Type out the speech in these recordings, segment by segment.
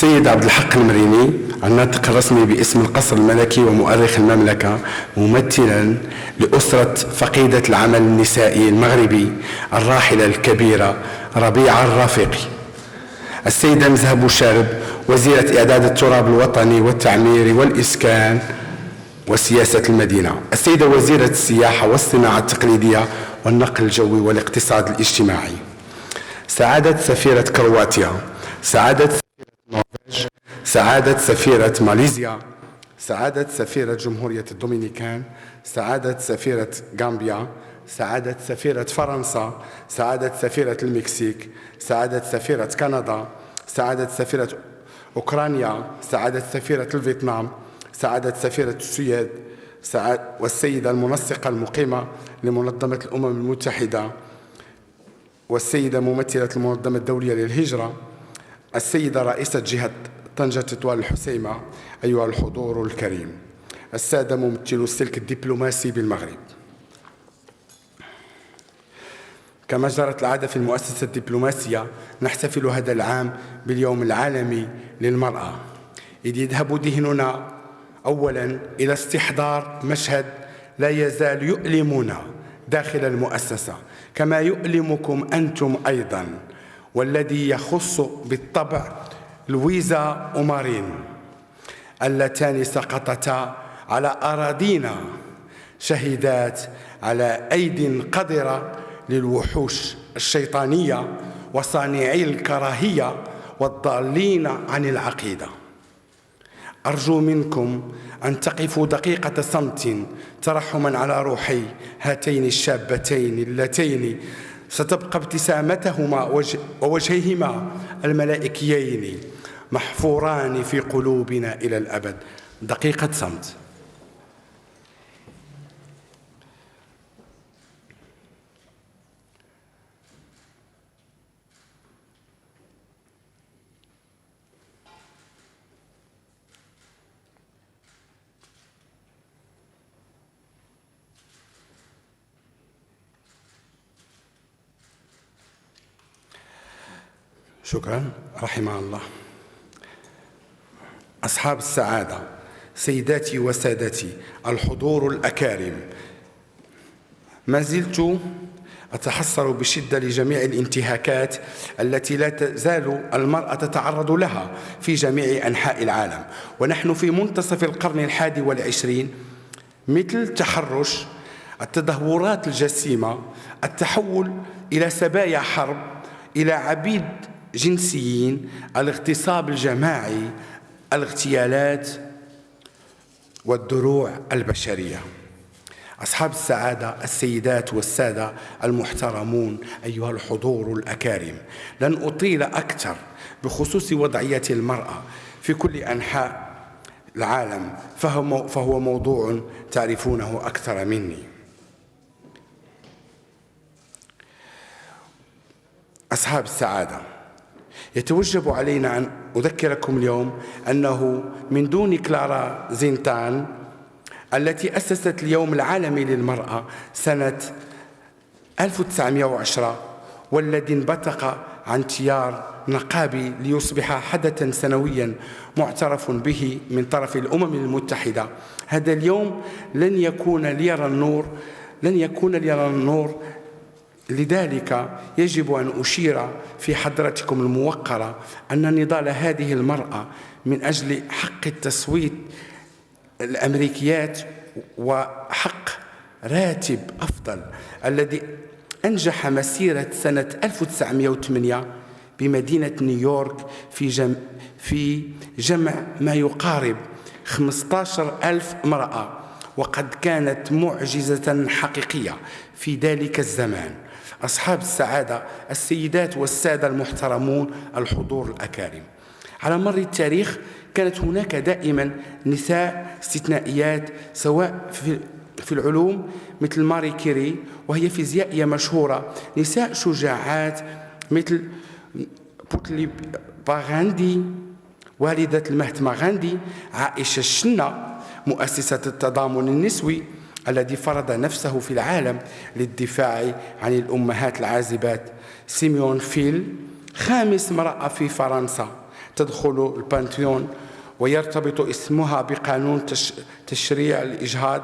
السيد عبد الحق المريني الناطق الرسمي باسم القصر الملكي ومؤرخ المملكة، ممثلا لأسرة فقيدة العمل النسائي المغربي الراحلة الكبيرة ربيعة الرافقي. السيدة مزهة بوشارب وزيرة إعداد التراب الوطني والتعمير والإسكان وسياسة المدينة. السيدة وزيرة السياحة والصناعة التقليدية والنقل الجوي والاقتصاد الاجتماعي. سعادة سفيرة كرواتيا، سعادة النرويج، سعادة سفيرة ماليزيا، سعادة سفيرة جمهورية الدومينيكان، سعادة سفيرة غامبيا، سعادة سفيرة فرنسا، سعادة سفيرة المكسيك، سعادة سفيرة كندا، سعادة سفيرة أوكرانيا، سعادة سفيرة الفيتنام، سعادة سفيرة السويد، والسيدة المنسقة المقيمة لمنظمة الأمم المتحدة، والسيدة ممثلة المنظمة الدولية للهجرة، السيدة رئيسة جهة طنجة تطوان الحسيمة، أيها الحضور الكريم، السادة ممثلو السلك الدبلوماسي بالمغرب. كما جرت العادة في المؤسسة الدبلوماسية، نحتفل هذا العام باليوم العالمي للمرأة، إذ يذهب ذهننا أولاً إلى استحضار مشهد لا يزال يؤلمنا داخل المؤسسة كما يؤلمكم أنتم أيضاً، والذي يخص بالطبع لويزا ومارين اللتان سقطتا على أراضينا شهيدات على أيدي قذرة للوحوش الشيطانية وصانعي الكراهية والضالين عن العقيدة. أرجو منكم أن تقفوا دقيقة صمت ترحما على روحي هاتين الشابتين اللتين ستبقى ابتسامتهما ووجهيهما الملائكيين محفوران في قلوبنا إلى الأبد. دقيقة صمت. شكرا رحمه الله. أصحاب السعادة، سيداتي وسادتي الحضور الأكارم، ما زلت أتحسر بشدة لجميع الانتهاكات التي لا تزال المرأة تتعرض لها في جميع أنحاء العالم، ونحن في منتصف القرن ال21، مثل تحرش، التدهورات الجسيمة، التحول إلى سبايا حرب، إلى عبيد جنسيين، الاغتصاب الجماعي، الاغتيالات والدروع البشرية. أصحاب السعادة، السيدات والسادة المحترمون، أيها الحضور الأكارم، لن أطيل أكثر بخصوص وضعية المرأة في كل أنحاء العالم، فهو موضوع تعرفونه أكثر مني. أصحاب السعادة، يتوجب علينا أن أذكركم اليوم أنه من دون كلارا زينتان التي أسست اليوم العالمي للمرأة سنة 1910، والذي انبثق عن تيار نقابي ليصبح حدثاً سنوياً معترف به من طرف الأمم المتحدة، هذا اليوم لن يكون ليرى النور. لذلك يجب أن أشير في حضرتكم الموقرة أن نضال هذه المرأة من أجل حق التصويت الأمريكيات وحق راتب أفضل الذي أنجح مسيرة سنة 1908 بمدينة نيويورك في جمع ما يقارب 15,000 امرأة، وقد كانت معجزة حقيقية في ذلك الزمان. أصحاب السعادة، السيدات والسادة المحترمون الحضور الأكارم، على مر التاريخ كانت هناك دائما نساء استثنائيات، سواء في العلوم مثل ماري كيري وهي فيزيائية مشهورة، نساء شجاعات مثل بوتلي باغاندي والدة المهتما غاندي، عائشة الشنة مؤسسة التضامن النسوي الذي فرض نفسه في العالم للدفاع عن الأمهات العازبات، سيميون فيل، خامس امرأة في فرنسا تدخل البانثيون ويرتبط اسمها بقانون تشريع الإجهاض.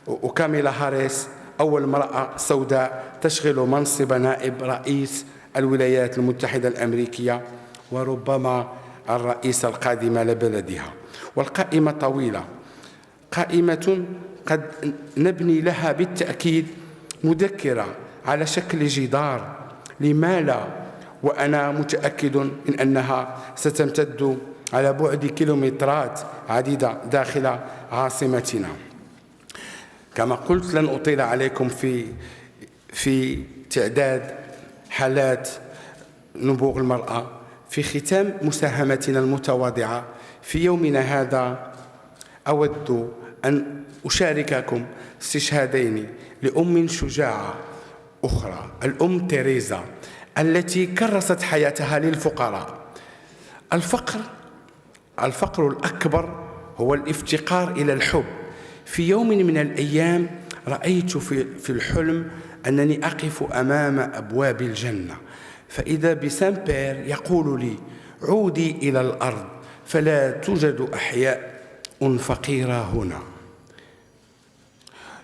وكاميلا هاريس أول امرأة سوداء تشغل منصب نائب رئيس الولايات المتحدة الأمريكية وربما الرئيسة القادمة لبلدها. والقائمة طويلة، قائمة قد نبني لها بالتأكيد مذكرة على شكل جدار، لما لا؟ وأنا متأكد من أنها ستمتد على بعد كيلومترات عديدة داخل عاصمتنا. كما قلت لن أطيل عليكم في تعداد حالات نبوغ المرأة. في ختام مساهمتنا المتواضعة في يومنا هذا أود أن أشارككم استشهادين لأم شجاعة أخرى، الأم تيريزا، التي كرست حياتها للفقراء. الفقر الأكبر هو الافتقار إلى الحب. في يوم من الأيام رأيت في الحلم أنني أقف أمام أبواب الجنة، فإذا بسان بير يقول لي: عودي إلى الأرض فلا توجد أحياء فقيرة هنا.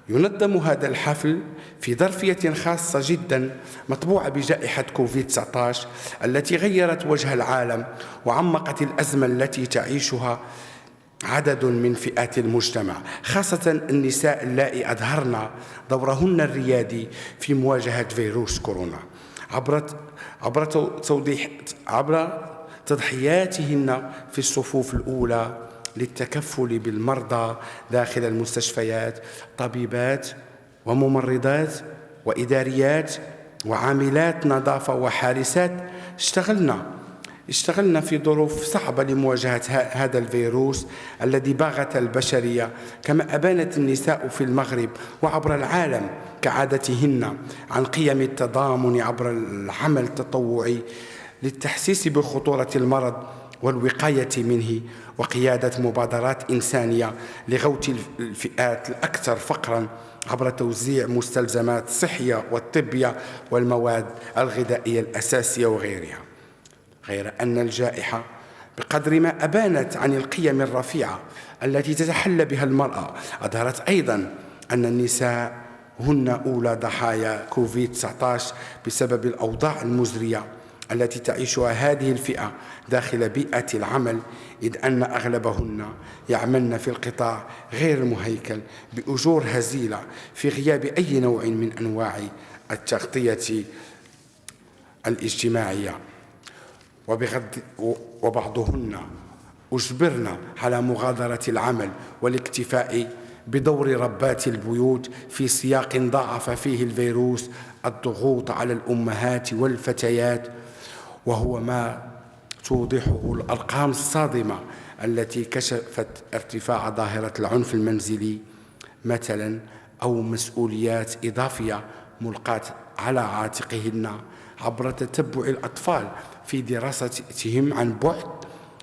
ينظم هذا الحفل في ظرفية خاصة جدا مطبوعة بجائحة كوفيد-19 التي غيرت وجه العالم وعمقت الأزمة التي تعيشها عدد من فئات المجتمع، خاصة النساء اللائي أظهرن دورهن الريادي في مواجهة فيروس كورونا عبر تضحياتهن في الصفوف الأولى للتكفل بالمرضى داخل المستشفيات. طبيبات وممرضات وإداريات وعاملات نظافة وحارسات اشتغلنا في ظروف صعبة لمواجهة هذا الفيروس الذي باغت البشرية، كما أبانت النساء في المغرب وعبر العالم كعادتهن عن قيم التضامن عبر العمل التطوعي للتحسيس بخطورة المرض والوقاية منه، وقيادة مبادرات إنسانية لغوث الفئات الأكثر فقراً عبر توزيع مستلزمات صحية والطبية والمواد الغذائية الأساسية وغيرها. غير أن الجائحة بقدر ما أبانت عن القيم الرفيعة التي تتحلى بها المرأة، أظهرت أيضاً أن النساء هن أولى ضحايا كوفيد-19 بسبب الأوضاع المزرية التي تعيشها هذه الفئة داخل بيئة العمل، إذ أن أغلبهن يعملن في القطاع غير المهيكل بأجور هزيلة في غياب أي نوع من أنواع التغطية الاجتماعية، وبعضهن أجبرن على مغادرة العمل والاكتفاء بدور ربات البيوت في سياق ضاعف فيه الفيروس الضغوط على الأمهات والفتيات، وهو ما توضحه الأرقام الصادمة التي كشفت ارتفاع ظاهرة العنف المنزلي مثلا، أو مسؤوليات إضافية ملقاة على عاتقهن عبر تتبع الأطفال في دراستهم عن بعد،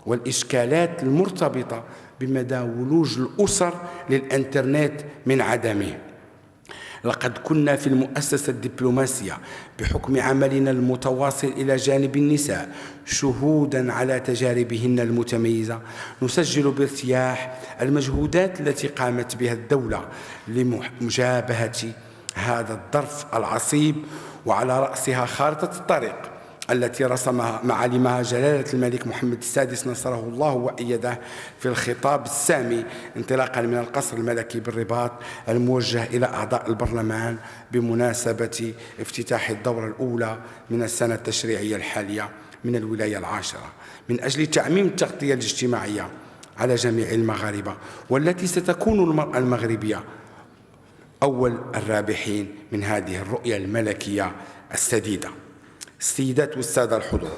والإشكالات المرتبطة بمدى ولوج الأسر للإنترنت من عدمه. لقد كنا في المؤسسة الدبلوماسية بحكم عملنا المتواصل إلى جانب النساء شهوداً على تجاربهن المتميزة، نسجل بارتياح المجهودات التي قامت بها الدولة لمجابهة هذا الظرف العصيب، وعلى رأسها خارطة الطريق التي رسمها معالمها جلالة الملك محمد السادس نصره الله وأيده في الخطاب السامي انطلاقا من القصر الملكي بالرباط الموجه إلى أعضاء البرلمان بمناسبة افتتاح الدورة الأولى من السنة التشريعية الحالية من الولاية العاشرة من أجل تعميم التغطية الاجتماعية على جميع المغاربة، والتي ستكون المرأة المغربية أول الرابحين من هذه الرؤية الملكية السديدة. السيدات والسادة الحضور،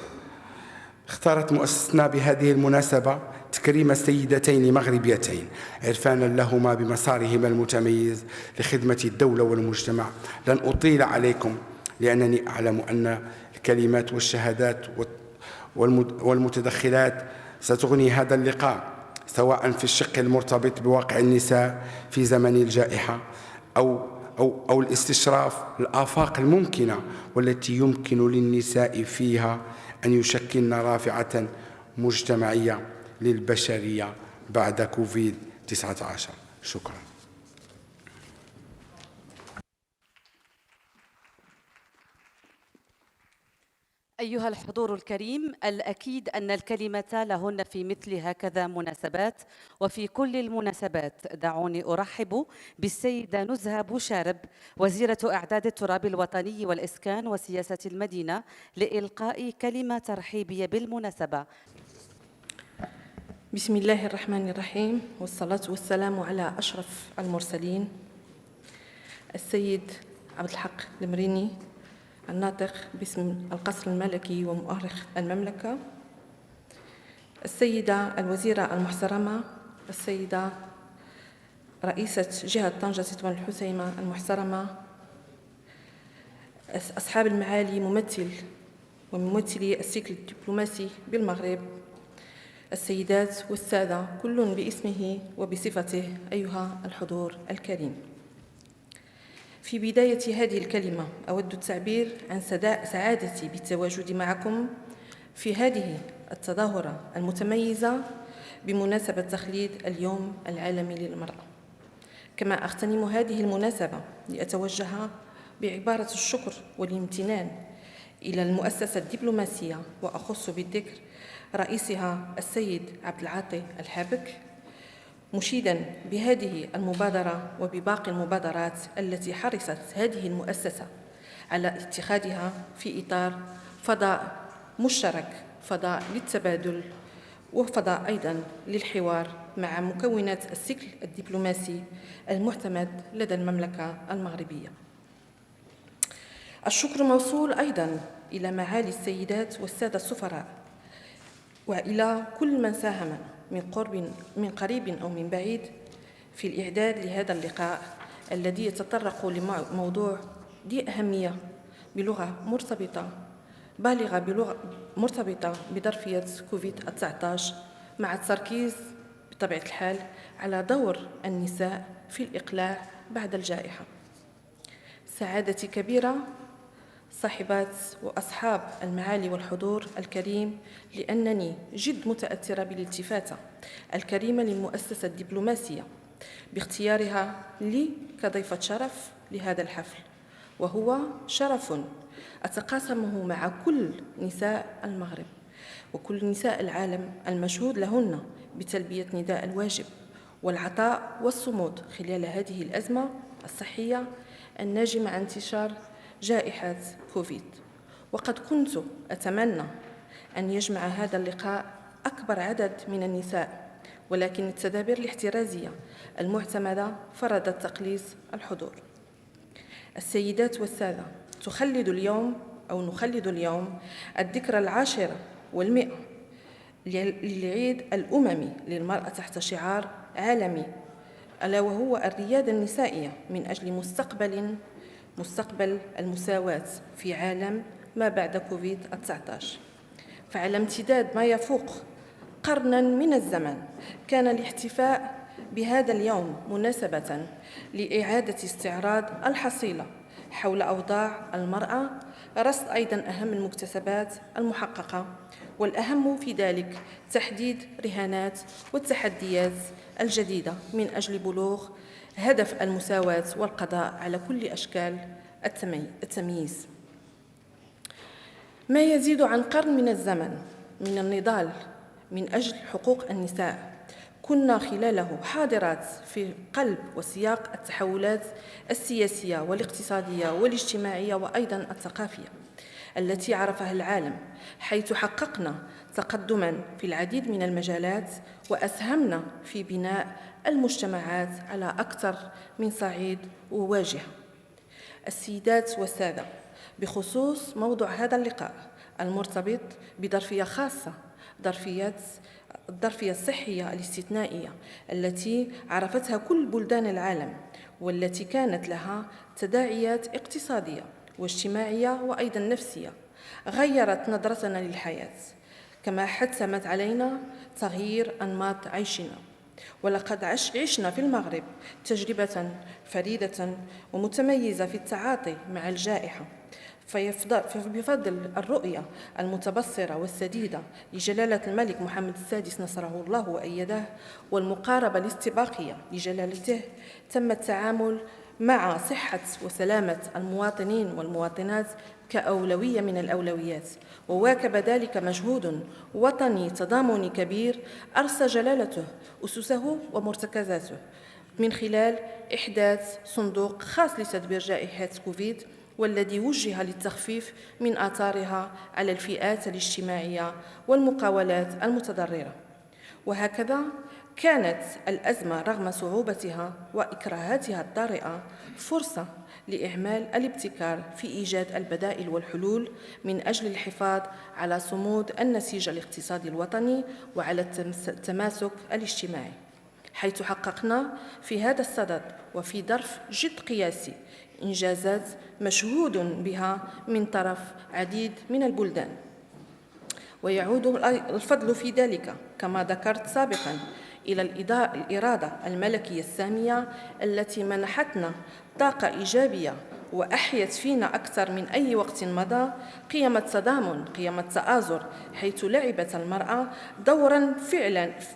اختارت مؤسستنا بهذه المناسبة تكريم سيدتين مغربيتين عرفانا لهما بمسارهما المتميز لخدمة الدولة والمجتمع. لن أطيل عليكم لأنني أعلم أن الكلمات والشهادات والمتدخلات ستغني هذا اللقاء، سواء في الشق المرتبط بواقع النساء في زمن الجائحة أو الاستشراف الآفاق الممكنة والتي يمكن للنساء فيها أن يشكلن رافعة مجتمعية للبشرية بعد كوفيد-19. شكرا. أيها الحضور الكريم، الأكيد أن الكلمة لهن في مثل هكذا مناسبات وفي كل المناسبات. دعوني أرحب بالسيدة نزهة بوشارب، وزيرة إعداد التراب الوطني والإسكان وسياسة المدينة، لإلقاء كلمة ترحيبية بالمناسبة. بسم الله الرحمن الرحيم، والصلاة والسلام على أشرف المرسلين، السيد عبد الحق المريني، الناطق باسم القصر الملكي ومؤرخ المملكة، السيدة الوزيرة المحترمة، السيدة رئيسة جهة طنجة تطوان الحسيمة المحترمة، أصحاب المعالي ممثلي السيكل الدبلوماسي بالمغرب، السيدات والسادة كل باسمه وبصفته، أيها الحضور الكريم. في بداية هذه الكلمة أود التعبير عن سعادتي بالتواجد معكم في هذه التظاهرة المتميزة بمناسبة تخليد اليوم العالمي للمرأة. كما أغتنم هذه المناسبة لأتوجه بعبارة الشكر والامتنان إلى المؤسسة الدبلوماسية، وأخص بالذكر رئيسها السيد عبد العاطي الحابك، مشيداً بهذه المبادرة وبباقي المبادرات التي حرصت هذه المؤسسة على اتخاذها في إطار فضاء مشترك، فضاء للتبادل وفضاء أيضاً للحوار مع مكونات السيكل الدبلوماسي المعتمد لدى المملكة المغربية. الشكر موصول أيضاً إلى معالي السيدات والسادة السفراء، وإلى كل من ساهم من قريب أو من بعيد في الإعداد لهذا اللقاء الذي يتطرق لموضوع ذي أهمية بالغة مرتبطة بظرفية كوفيد-19، مع التركيز بطبيعة الحال على دور النساء في الإقلاع بعد الجائحة. سعادتي كبيرة صاحبات وأصحاب المعالي والحضور الكريم، لأنني جد متأثرة بالالتفاتة الكريمة للمؤسسة الدبلوماسية باختيارها لي كضيفة شرف لهذا الحفل، وهو شرف أتقاسمه مع كل نساء المغرب وكل نساء العالم المشهود لهن بتلبية نداء الواجب والعطاء والصمود خلال هذه الأزمة الصحية الناجمة عن انتشار جائحة كوفيد. وقد كنت أتمنى أن يجمع هذا اللقاء أكبر عدد من النساء، ولكن التدابير الاحترازية المعتمدة فرضت تقليص الحضور. السيدات والسادة، نخلد اليوم الذكرى 10 و100 للعيد الأممي للمرأة تحت شعار عالمي، ألا وهو الريادة النسائية من أجل مستقبل المساواة في عالم ما بعد كوفيد-19. فعلى امتداد ما يفوق قرناً من الزمن كان الاحتفاء بهذا اليوم مناسبة لإعادة استعراض الحصيلة حول أوضاع المرأة، رصد أيضاً أهم المكتسبات المحققة، والأهم في ذلك تحديد رهانات والتحديات الجديدة من أجل بلوغ هدف المساواة والقضاء على كل أشكال التمييز. ما يزيد عن قرن من الزمن من النضال من أجل حقوق النساء، كنا خلاله حاضرات في قلب وسياق التحولات السياسية والاقتصادية والاجتماعية وأيضاً الثقافية التي عرفها العالم، حيث حققنا تقدماً في العديد من المجالات وأسهمنا في بناء المجتمعات على أكثر من صعيد وواجهة. السيدات والسادة، بخصوص موضوع هذا اللقاء المرتبط بظرفية خاصة، الظرفية الصحية الاستثنائية التي عرفتها كل بلدان العالم، والتي كانت لها تداعيات اقتصادية واجتماعية وأيضاً نفسية، غيرت نظرتنا للحياة، كما حتمت علينا تغيير أنماط عيشنا. ولقد عشنا في المغرب تجربة فريدة ومتميزة في التعاطي مع الجائحة، فبفضل الرؤية المتبصرة والسديدة لجلالة الملك محمد السادس نصره الله وأيده والمقاربة الاستباقية لجلالته تم التعامل مع صحة وسلامة المواطنين والمواطنات كأولوية من الأولويات، وواكب ذلك مجهود وطني تضامني كبير أرسى جلالته أسسه ومرتكزاته من خلال إحداث صندوق خاص لتدبير جائحة كوفيد، والذي وجه للتخفيف من آثارها على الفئات الاجتماعية والمقاولات المتضررة. وهكذا كانت الأزمة رغم صعوبتها وإكراهاتها الطارئة فرصة لإعمال الابتكار في إيجاد البدائل والحلول من أجل الحفاظ على صمود النسيج الاقتصادي الوطني وعلى التماسك الاجتماعي، حيث حققنا في هذا الصدد وفي ظرف جد قياسي إنجازات مشهود بها من طرف عديد من البلدان. ويعود الفضل في ذلك كما ذكرت سابقاً إلى الإرادة الملكية السامية التي منحتنا طاقة إيجابية وأحيت فينا أكثر من أي وقت مضى قيم التضامن، قيم التآزر، حيث لعبت المرأة دورا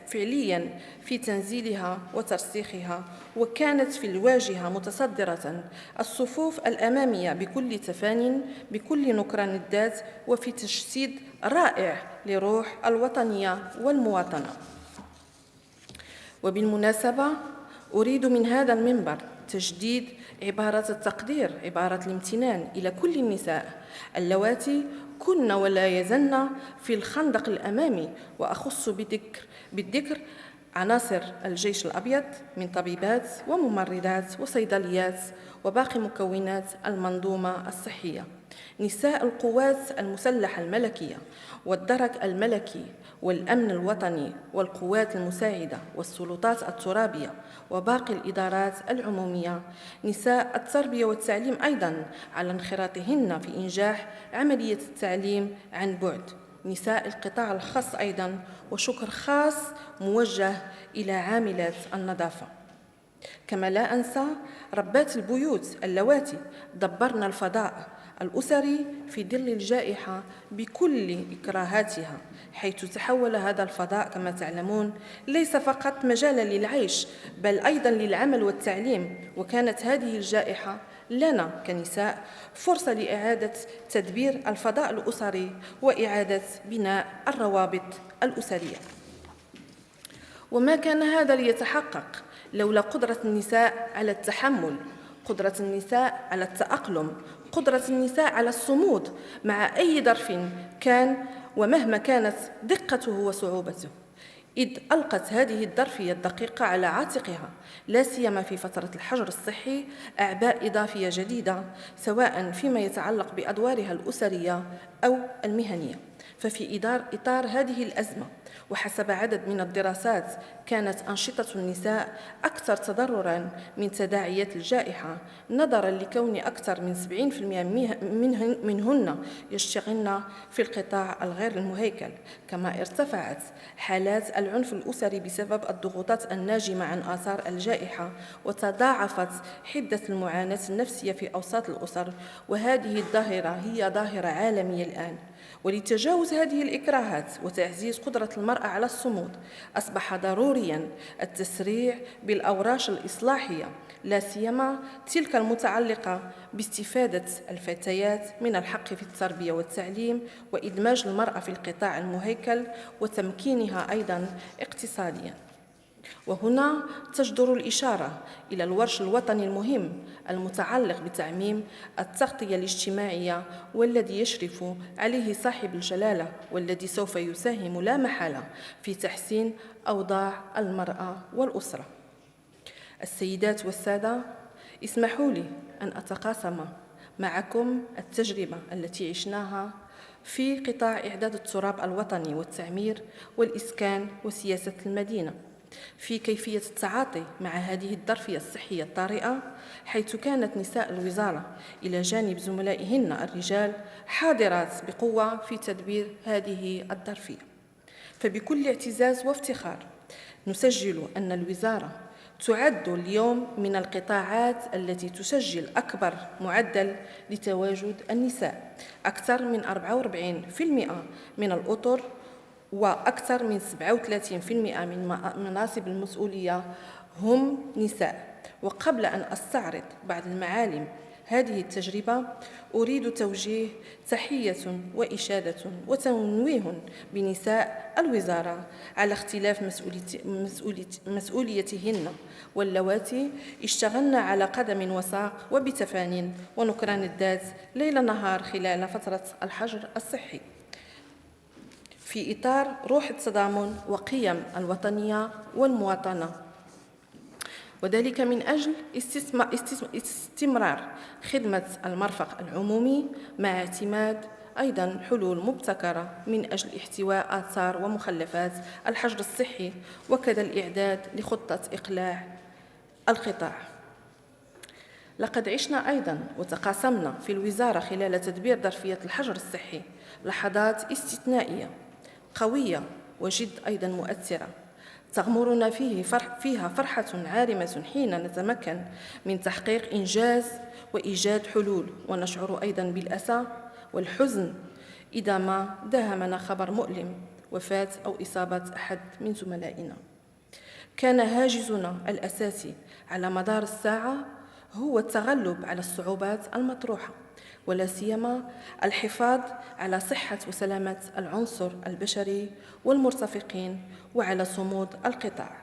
فعليا في تنزيلها وترسيخها، وكانت في الواجهة متصدرة الصفوف الأمامية بكل تفان، بكل نكران الذات، وفي تجسيد رائع لروح الوطنية والمواطنة. وبالمناسبة أريد من هذا المنبر تجديد عبارة التقدير، عبارة الامتنان إلى كل النساء اللواتي كن ولا يزلن في الخندق الأمامي، وأخص بالذكر عناصر الجيش الأبيض من طبيبات وممرضات وصيدليات وباقي مكونات المنظومة الصحية، نساء القوات المسلحة الملكية والدرك الملكي والأمن الوطني والقوات المساعدة والسلطات الترابية وباقي الإدارات العمومية، نساء التربية والتعليم أيضاً على انخراطهن في إنجاح عملية التعليم عن بعد، نساء القطاع الخاص أيضاً، وشكر خاص موجه إلى عاملات النظافة. كما لا أنسى ربات البيوت اللواتي دبرنا الفضاء الأسري في ظل الجائحة بكل إكراهاتها، حيث تحول هذا الفضاء كما تعلمون ليس فقط مجالا للعيش بل أيضا للعمل والتعليم. وكانت هذه الجائحة لنا كنساء فرصة لإعادة تدبير الفضاء الأسري وإعادة بناء الروابط الأسرية. وما كان هذا ليتحقق لولا قدرة النساء على التحمل، قدرة النساء على التأقلم، قدرة النساء على الصمود مع أي ظرف كان ومهما كانت دقته وصعوبته، إذ ألقت هذه الظرفية الدقيقة على عاتقها لا سيما في فترة الحجر الصحي أعباء إضافية جديدة، سواء فيما يتعلق بأدوارها الأسرية أو المهنية. ففي إطار هذه الأزمة وحسب عدد من الدراسات كانت أنشطة النساء أكثر تضرراً من تداعيات الجائحة، نظراً لكون أكثر من 70% منهن يشتغلن في القطاع الغير المهيكل. كما ارتفعت حالات العنف الأسري بسبب الضغوطات الناجمة عن آثار الجائحة، وتضاعفت حدة المعاناة النفسية في أوساط الأسر، وهذه الظاهرة هي ظاهرة عالمية الآن. ولتجاوز هذه الإكراهات وتعزيز قدرة المرأة على الصمود أصبح ضرورياً التسريع بالأوراش الإصلاحية، لا سيما تلك المتعلقة باستفادة الفتيات من الحق في التربية والتعليم وإدماج المرأة في القطاع المهيكل وتمكينها أيضاً اقتصادياً. وهنا تجدر الإشارة إلى الورش الوطني المهم المتعلق بتعميم التغطية الاجتماعية، والذي يشرف عليه صاحب الجلالة، والذي سوف يساهم لا محالة في تحسين أوضاع المرأة والأسرة. السيدات والسادة، اسمحوا لي أن أتقاسم معكم التجربة التي عشناها في قطاع إعداد التراب الوطني والتعمير والإسكان وسياسة المدينة، في كيفية التعاطي مع هذه الظرفية الصحية الطارئة، حيث كانت نساء الوزارة إلى جانب زملائهن الرجال حاضرات بقوة في تدبير هذه الظرفية. فبكل اعتزاز وافتخار نسجل أن الوزارة تعد اليوم من القطاعات التي تسجل أكبر معدل لتواجد النساء، أكثر من 44% من الأطر وأكثر من 37% من مناصب المسؤولية هم نساء. وقبل أن أستعرض بعض المعالم هذه التجربة أريد توجيه تحية وإشادة وتنويه بنساء الوزارة على اختلاف مسؤوليتهن، واللواتي اشتغلن على قدم وساق وبتفان ونكران الذات ليل نهار خلال فترة الحجر الصحي في إطار روح التضامن وقيم الوطنية والمواطنة، وذلك من أجل استمرار خدمة المرفق العمومي مع اعتماد أيضاً حلول مبتكرة من أجل احتواء آثار ومخلفات الحجر الصحي، وكذا الإعداد لخطة إقلاع القطاع. لقد عشنا أيضاً وتقاسمنا في الوزارة خلال تدبير ظرفية الحجر الصحي لحظات استثنائية قوية وجد أيضاً مؤثرة تغمرنا فيها فرحة عارمة حين نتمكن من تحقيق إنجاز وإيجاد حلول، ونشعر أيضاً بالأسى والحزن إذا ما داهمنا خبر مؤلم وفاة أو إصابة أحد من زملائنا. كان هاجسنا الأساسي على مدار الساعة هو التغلب على الصعوبات المطروحة، ولا سيما الحفاظ على صحة وسلامة العنصر البشري والمرتفقين وعلى صمود القطاع.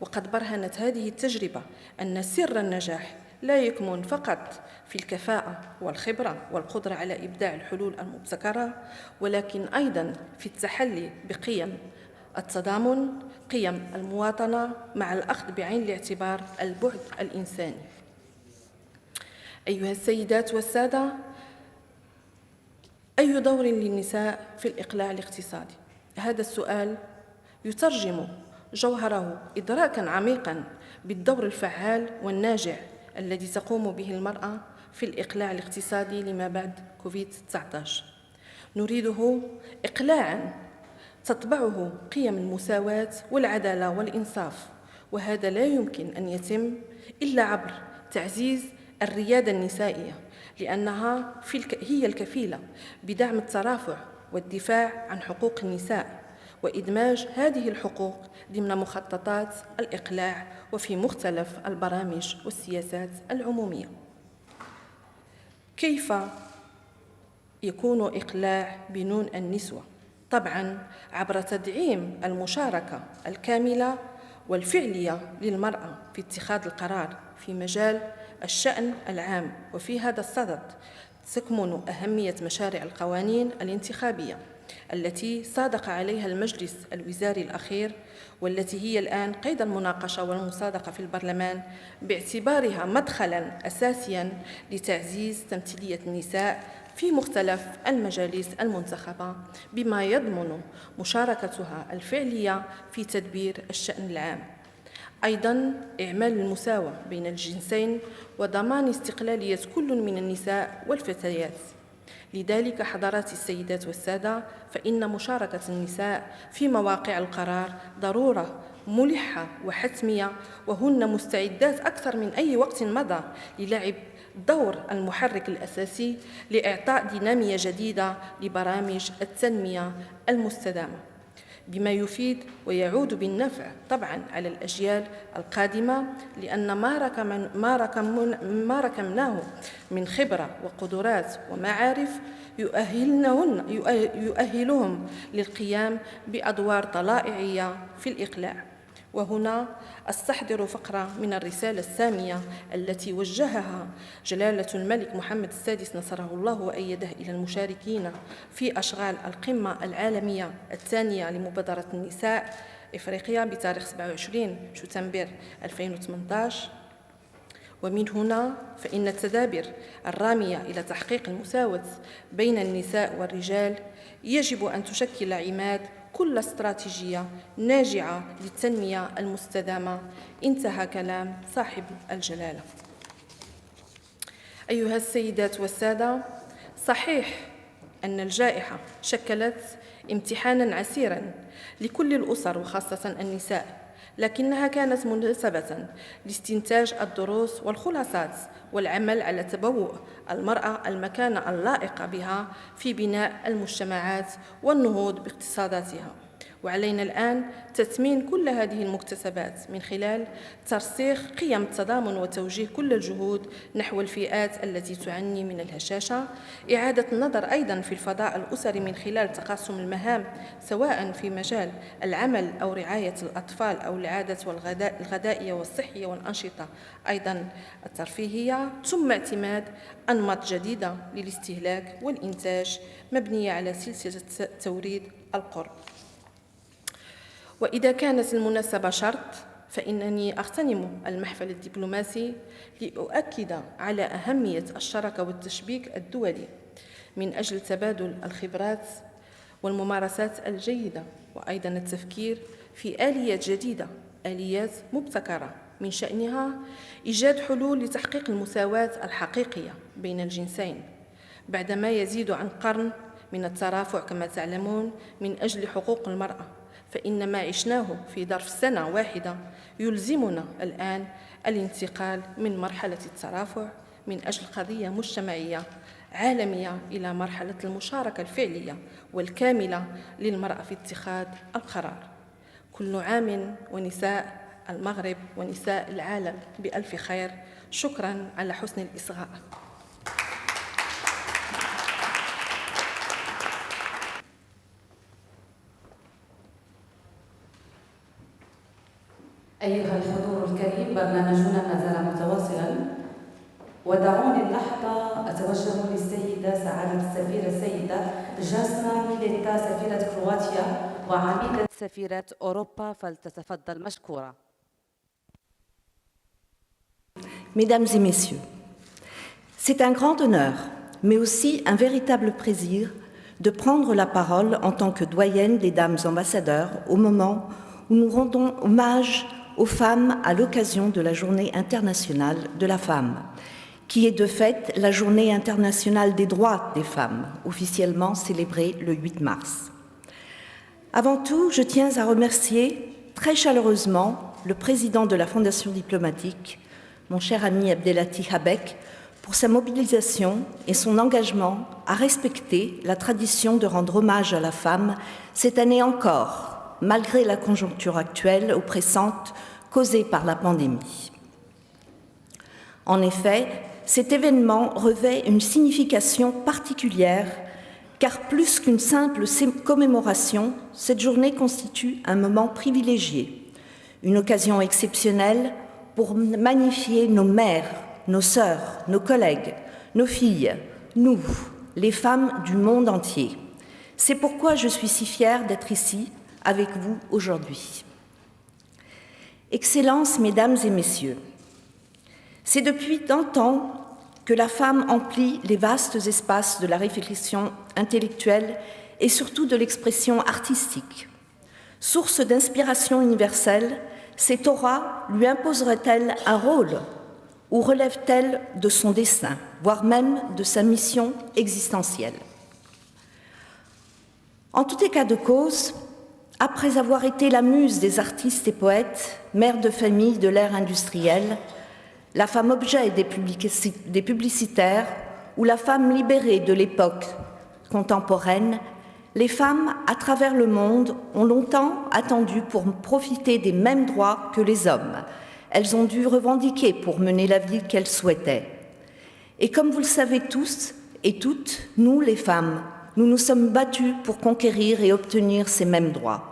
وقد برهنت هذه التجربة أن سر النجاح لا يكمن فقط في الكفاءة والخبرة والقدرة على إبداع الحلول المبتكرة، ولكن أيضاً في التحلي بقيم التضامن، قيم المواطنة، مع الأخذ بعين الاعتبار البعد الإنساني. أيها السيدات والسادة، أي دور للنساء في الإقلاع الاقتصادي؟ هذا السؤال يترجم جوهره إدراكاً عميقاً بالدور الفعال والناجع الذي تقوم به المرأة في الإقلاع الاقتصادي لما بعد كوفيد-19. نريده إقلاعاً تتبعه قيم المساواة والعدالة والإنصاف، وهذا لا يمكن أن يتم إلا عبر تعزيز الريادة النسائية، لأنها هي الكفيلة بدعم الترافع والدفاع عن حقوق النساء وإدماج هذه الحقوق ضمن مخططات الإقلاع وفي مختلف البرامج والسياسات العمومية. كيف يكون إقلاع بنون النسوة؟ طبعاً عبر تدعيم المشاركة الكاملة والفعلية للمرأة في اتخاذ القرار في مجال الشأن العام، وفي هذا الصدد تكمن أهمية مشاريع القوانين الانتخابية التي صادق عليها المجلس الوزاري الأخير، والتي هي الآن قيد المناقشة والمصادقة في البرلمان، باعتبارها مدخلاً أساسياً لتعزيز تمثيلية النساء في مختلف المجالس المنتخبة، بما يضمن مشاركتها الفعلية في تدبير الشأن العام. أيضاً إعمال المساواة بين الجنسين وضمان استقلالية كل من النساء والفتيات. لذلك حضرات السيدات والسادة، فإن مشاركة النساء في مواقع القرار ضرورة ملحة وحتمية، وهن مستعدات أكثر من أي وقت مضى للعب دور المحرك الأساسي لإعطاء دينامية جديدة لبرامج التنمية المستدامة، بما يفيد ويعود بالنفع طبعاً على الأجيال القادمة، لأن ما ركمناه من خبرة وقدرات ومعارف يؤهلهم للقيام بأدوار طلائعية في الإقلاع. وهنا أستحضر فقرة من الرسالة السامية التي وجهها جلالة الملك محمد السادس نصره الله وأيده إلى المشاركين في أشغال القمة العالمية الثانية لمبادرة النساء إفريقيا بتاريخ 27 شتنبر 2018. ومن هنا فإن التدابير الرامية إلى تحقيق المساواة بين النساء والرجال يجب أن تشكل عماد كل استراتيجية ناجعة للتنمية المستدامة. انتهى كلام صاحب الجلالة. أيها السيدات والسادة، صحيح أن الجائحة شكلت امتحاناً عسيراً لكل الأسر وخاصة النساء، لكنها كانت مناسبة لاستنتاج الدروس والخلاصات والعمل على تبوء المرأة المكانة اللائقة بها في بناء المجتمعات والنهوض باقتصاداتها. وعلينا الآن تثمين كل هذه المكتسبات من خلال ترسيخ قيم التضامن وتوجيه كل الجهود نحو الفئات التي تعاني من الهشاشة، إعادة النظر أيضاً في الفضاء الأسري من خلال تقاسم المهام سواء في مجال العمل أو رعاية الأطفال أو العادة الغذائية والصحية والأنشطة أيضاً الترفيهية، ثم اعتماد أنماط جديدة للاستهلاك والإنتاج مبنية على سلسلة توريد القرب. وإذا كانت المناسبة شرط، فإنني أغتنم المحفل الدبلوماسي لأؤكد على أهمية الشراكة والتشبيك الدولي من أجل تبادل الخبرات والممارسات الجيدة، وأيضاً التفكير في آليات جديدة، آليات مبتكرة من شأنها إيجاد حلول لتحقيق المساواة الحقيقية بين الجنسين بعدما يزيد عن قرن من الترافع كما تعلمون من أجل حقوق المرأة. فإن ما عشناه في ظرف سنة واحدة يلزمنا الآن الانتقال من مرحلة الترافع من أجل قضية مجتمعية عالمية إلى مرحلة المشاركة الفعلية والكاملة للمرأة في اتخاذ القرار. كل عام ونساء المغرب ونساء العالم بألف خير. شكراً على حسن الإصغاء. أيها الحضور الكريم، برنامجنا ما زال متواصلا، ودعوني اللحظة أتوجه للسيدة سعادة السفيرة السيدة جاسنا ميليتا سفيرة كرواتيا وعميدة سفيرة أوروبا، فلتتفضل مشكورة. Mesdames et messieurs, c'est un grand honneur, mais aussi un véritable plaisir de prendre la parole en tant que doyenne des dames ambassadeurs au moment où nous rendons hommage aux femmes à l'occasion de la Journée internationale de la femme, qui est de fait la Journée internationale des droits des femmes, officiellement célébrée le 8 mars. Avant tout, je tiens à remercier très chaleureusement le président de la Fondation diplomatique, mon cher ami Abdelati Habek, pour sa mobilisation et son engagement à respecter la tradition de rendre hommage à la femme cette année encore, malgré la conjoncture actuelle oppressante causée par la pandémie. En effet, cet événement revêt une signification particulière, car plus qu'une simple commémoration, cette journée constitue un moment privilégié, une occasion exceptionnelle pour magnifier nos mères, nos sœurs, nos collègues, nos filles, nous, les femmes du monde entier. C'est pourquoi je suis si fière d'être ici avec vous aujourd'hui. Excellences, Mesdames et Messieurs, c'est depuis tant de temps que la femme emplit les vastes espaces de la réflexion intellectuelle et surtout de l'expression artistique. Source d'inspiration universelle, cette aura lui imposerait-elle un rôle ou relève-t-elle de son destin, voire même de sa mission existentielle? En tout état de cause, après avoir été la muse des artistes et poètes, mère de famille de l'ère industrielle, la femme objet des publicitaires ou la femme libérée de l'époque contemporaine, les femmes à travers le monde ont longtemps attendu pour profiter des mêmes droits que les hommes. Elles ont dû revendiquer pour mener la vie qu'elles souhaitaient. Et comme vous le savez tous et toutes, nous les femmes, nous nous sommes battus pour conquérir et obtenir ces mêmes droits.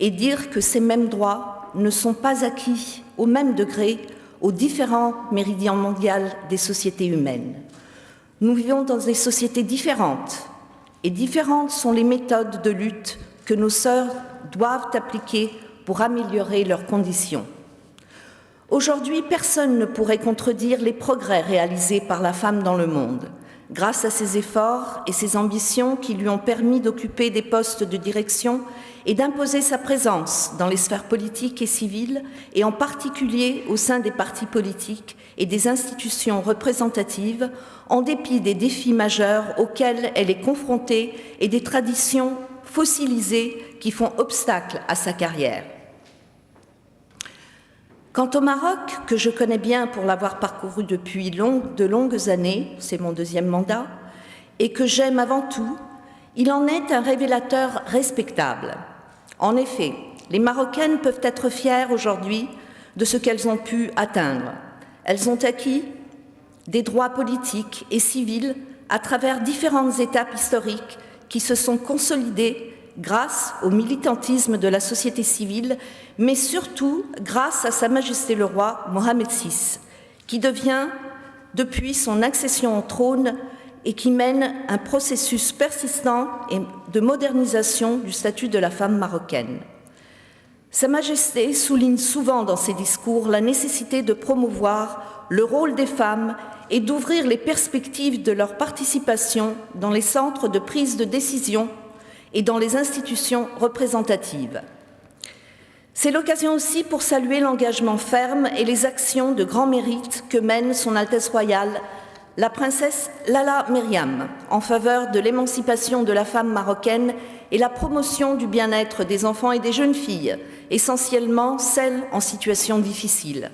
Et dire que ces mêmes droits ne sont pas acquis au même degré aux différents méridiens mondiaux des sociétés humaines. Nous vivons dans des sociétés différentes, et différentes sont les méthodes de lutte que nos sœurs doivent appliquer pour améliorer leurs conditions. Aujourd'hui, personne ne pourrait contredire les progrès réalisés par la femme dans le monde, grâce à ses efforts et ses ambitions qui lui ont permis d'occuper des postes de direction et d'imposer sa présence dans les sphères politiques et civiles, et en particulier au sein des partis politiques et des institutions représentatives, en dépit des défis majeurs auxquels elle est confrontée et des traditions fossilisées qui font obstacle à sa carrière. Quant au Maroc, que je connais bien pour l'avoir parcouru depuis de longues années, c'est mon deuxième mandat, et que j'aime avant tout, il en est un révélateur respectable. En effet, les Marocaines peuvent être fières aujourd'hui de ce qu'elles ont pu atteindre. Elles ont acquis des droits politiques et civils à travers différentes étapes historiques qui se sont consolidées grâce au militantisme de la société civile, mais surtout grâce à Sa Majesté le Roi Mohamed VI, qui devient, depuis son accession au trône, et qui mène un processus persistant de modernisation du statut de la femme marocaine. Sa Majesté souligne souvent dans ses discours la nécessité de promouvoir le rôle des femmes et d'ouvrir les perspectives de leur participation dans les centres de prise de décision et dans les institutions représentatives. C'est l'occasion aussi pour saluer l'engagement ferme et les actions de grand mérite que mène Son Altesse Royale la princesse Lalla Meriem en faveur de l'émancipation de la femme marocaine et la promotion du bien-être des enfants et des jeunes filles, essentiellement celles en situation difficile.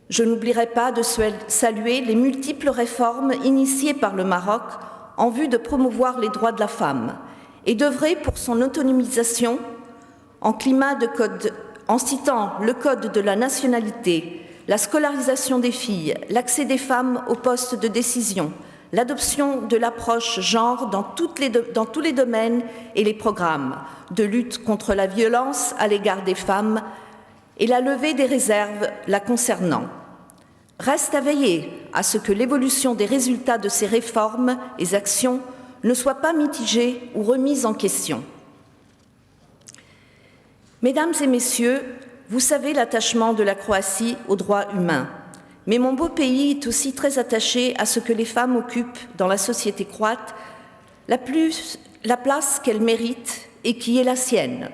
Je n'oublierai pas de saluer les multiples réformes initiées par le Maroc en vue de promouvoir les droits de la femme et d'œuvrer pour son autonomisation en citant le code de la nationalité, la scolarisation des filles, l'accès des femmes aux postes de décision, l'adoption de l'approche genre dans tous les domaines et les programmes de lutte contre la violence à l'égard des femmes et la levée des réserves la concernant. Reste à veiller à ce que l'évolution des résultats de ces réformes et actions ne soit pas mitigée ou remise en question. Mesdames et messieurs, vous savez l'attachement de la Croatie aux droits humains, mais mon beau pays est aussi très attaché à ce que les femmes occupent dans la société croate la place qu'elles méritent et qui est la sienne.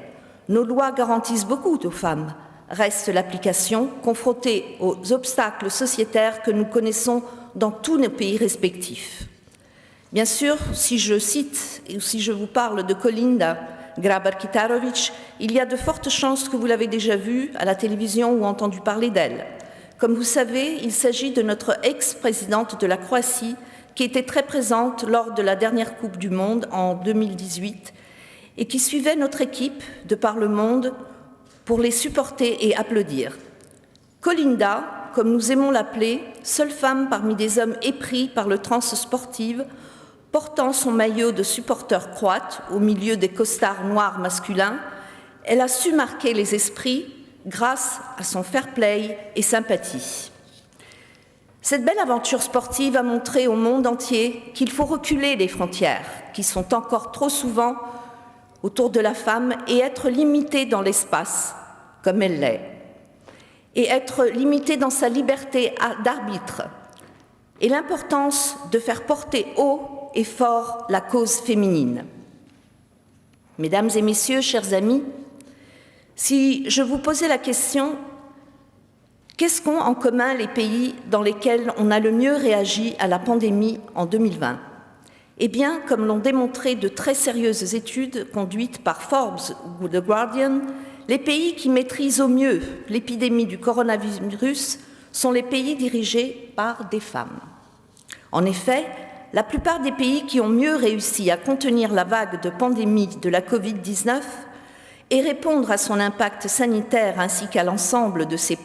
Nos lois garantissent beaucoup aux femmes. Reste l'application, confrontée aux obstacles sociétaires que nous connaissons dans tous nos pays respectifs. Bien sûr, si je cite ou si je vous parle de Kolinda Grabar-Kitarović, il y a de fortes chances que vous l'avez déjà vue à la télévision ou entendu parler d'elle. Comme vous savez, il s'agit de notre ex-présidente de la Croatie qui était très présente lors de la dernière Coupe du Monde en 2018 et qui suivait notre équipe de par le monde pour les supporter et applaudir. Kolinda, comme nous aimons l'appeler, seule femme parmi des hommes épris par le trans sportive, portant son maillot de supporter croate au milieu des costards noirs masculins, elle a su marquer les esprits grâce à son fair-play et sympathie. Cette belle aventure sportive a montré au monde entier qu'il faut reculer les frontières, qui sont encore trop souvent autour de la femme, et être limitée dans l'espace, comme elle l'est, et être limitée dans sa liberté d'arbitre, et l'importance de faire porter haut et fort la cause féminine. Mesdames et messieurs, chers amis, si je vous posais la question, qu'est-ce qu'ont en commun les pays dans lesquels on a le mieux réagi à la pandémie en 2020 ? Eh bien, comme l'ont démontré de très sérieuses études conduites par Forbes ou The Guardian, les pays qui maîtrisent au mieux l'épidémie du coronavirus sont les pays dirigés par des femmes. En effet, la plupart des pays qui ont mieux réussi à contenir la vague de pandémie de la Covid-19 et répondre à son impact sanitaire ainsi qu'à l'ensemble de ses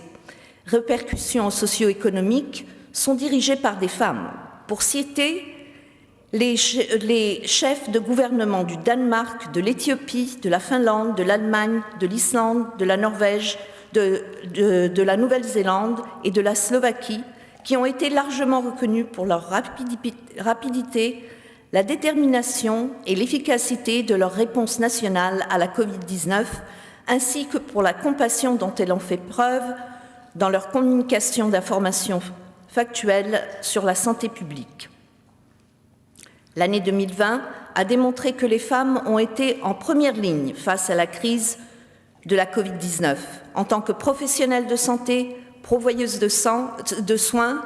répercussions socio-économiques sont dirigés par des femmes. Pour citer les chefs de gouvernement du Danemark, de l'Éthiopie, de la Finlande, de l'Allemagne, de l'Islande, de la Norvège, de la Nouvelle-Zélande et de la Slovaquie, qui ont été largement reconnus pour leur rapidité, la détermination et l'efficacité de leur réponse nationale à la Covid-19, ainsi que pour la compassion dont elles ont fait preuve dans leur communication d'informations factuelles sur la santé publique. L'année 2020 a démontré que les femmes ont été en première ligne face à la crise de la Covid-19, en tant que professionnelles de santé, pourvoyeuses de soins,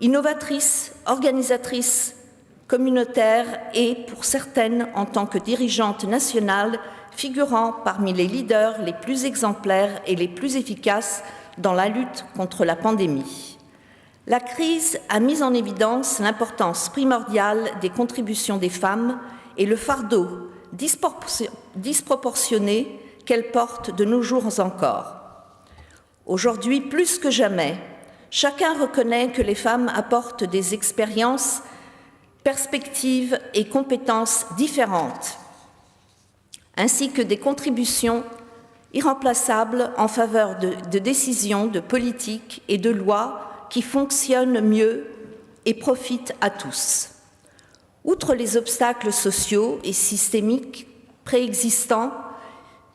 innovatrices, organisatrices communautaires et, pour certaines, en tant que dirigeantes nationales, figurant parmi les leaders les plus exemplaires et les plus efficaces dans la lutte contre la pandémie. La crise a mis en évidence l'importance primordiale des contributions des femmes et le fardeau disproportionné qu'elles portent de nos jours encore. Aujourd'hui, plus que jamais, chacun reconnaît que les femmes apportent des expériences, perspectives et compétences différentes, ainsi que des contributions irremplaçables en faveur de décisions, de politiques et de lois qui fonctionnent mieux et profitent à tous. Outre les obstacles sociaux et systémiques préexistants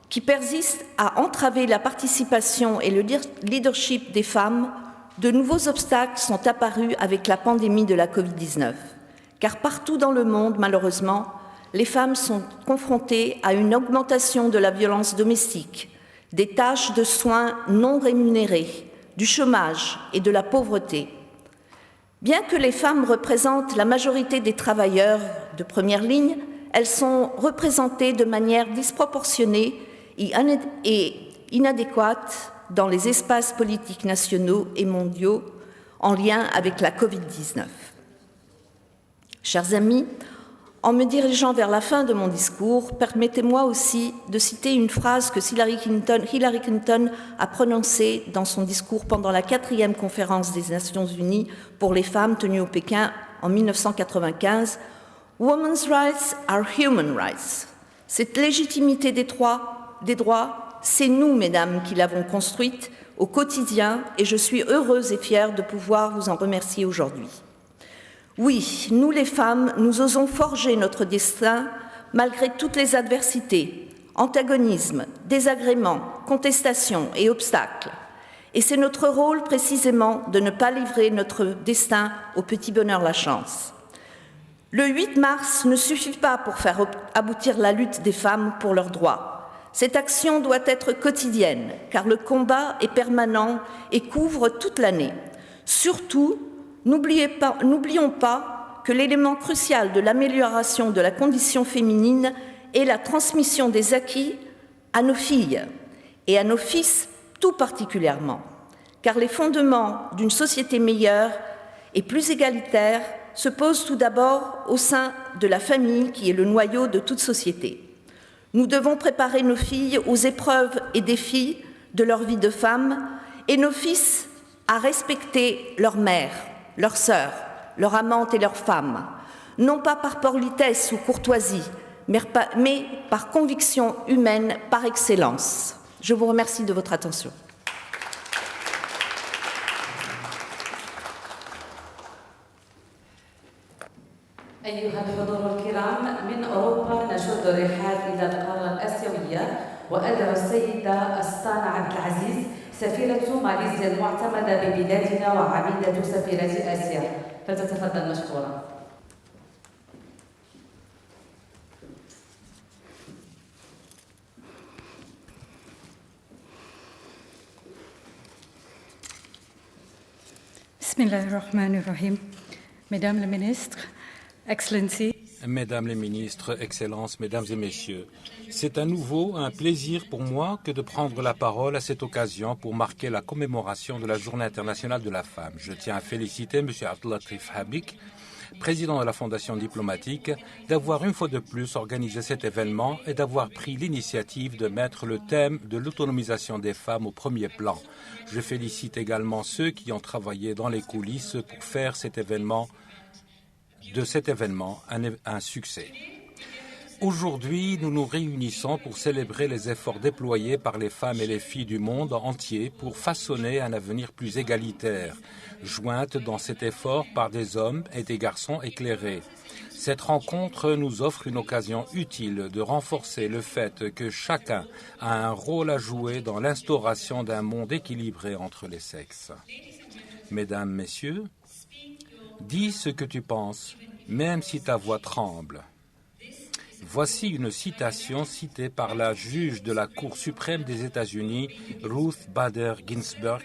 qui persistent à entraver la participation et le leadership des femmes, de nouveaux obstacles sont apparus avec la pandémie de la Covid-19. Car partout dans le monde, malheureusement, les femmes sont confrontées à une augmentation de la violence domestique, des tâches de soins non rémunérées, du chômage et de la pauvreté. Bien que les femmes représentent la majorité des travailleurs de première ligne, elles sont représentées de manière disproportionnée et inadéquate dans les espaces politiques nationaux et mondiaux en lien avec la Covid-19. Chers amis, en me dirigeant vers la fin de mon discours, permettez-moi aussi de citer une phrase que Hillary Clinton a prononcée dans son discours pendant la 4e conférence des Nations Unies pour les femmes tenue au Pékin en 1995. « Women's rights are human rights ». Cette légitimité des droits, c'est nous, mesdames, qui l'avons construite au quotidien et je suis heureuse et fière de pouvoir vous en remercier aujourd'hui. Oui, nous les femmes, nous osons forger notre destin malgré toutes les adversités, antagonismes, désagréments, contestations et obstacles. Et c'est notre rôle précisément de ne pas livrer notre destin au petit bonheur la chance. Le 8 mars ne suffit pas pour faire aboutir la lutte des femmes pour leurs droits. Cette action doit être quotidienne, car le combat est permanent et couvre toute l'année. Surtout, n'oublions pas que l'élément crucial de l'amélioration de la condition féminine est la transmission des acquis à nos filles et à nos fils tout particulièrement, car les fondements d'une société meilleure et plus égalitaire se posent tout d'abord au sein de la famille qui est le noyau de toute société. Nous devons préparer nos filles aux épreuves et défis de leur vie de femme et nos fils à respecter leur mère, leur sœur, leur amante et leur femme, non pas par politesse ou courtoisie, mais par conviction humaine par excellence. Je vous remercie de votre attention. أيها الحضور الكرام، من أوروبا نشد الرحال إلى القارة الآسيوية وأدعو السيدة أستانا عبد العزيز سفيرة ماليزيا المعتمدة ببلادنا وعميدة سفيرة آسيا، فلتتفضل مشكورة. بسم الله الرحمن الرحيم. Mesdames les ministres, Excellencies. Mesdames les ministres, Excellences, Mesdames et Messieurs, c'est à nouveau un plaisir pour moi que de prendre la parole à cette occasion pour marquer la commémoration de la Journée internationale de la femme. Je tiens à féliciter M. Abdellatif Habib, président de la Fondation diplomatique, d'avoir une fois de plus organisé cet événement et d'avoir pris l'initiative de mettre le thème de l'autonomisation des femmes au premier plan. Je félicite également ceux qui ont travaillé dans les coulisses pour faire de cet événement un succès. Aujourd'hui, nous nous réunissons pour célébrer les efforts déployés par les femmes et les filles du monde entier pour façonner un avenir plus égalitaire, jointes dans cet effort par des hommes et des garçons éclairés. Cette rencontre nous offre une occasion utile de renforcer le fait que chacun a un rôle à jouer dans l'instauration d'un monde équilibré entre les sexes. Mesdames, Messieurs, dis ce que tu penses, même si ta voix tremble. Voici une citation citée par la juge de la Cour suprême des États-Unis, Ruth Bader Ginsburg,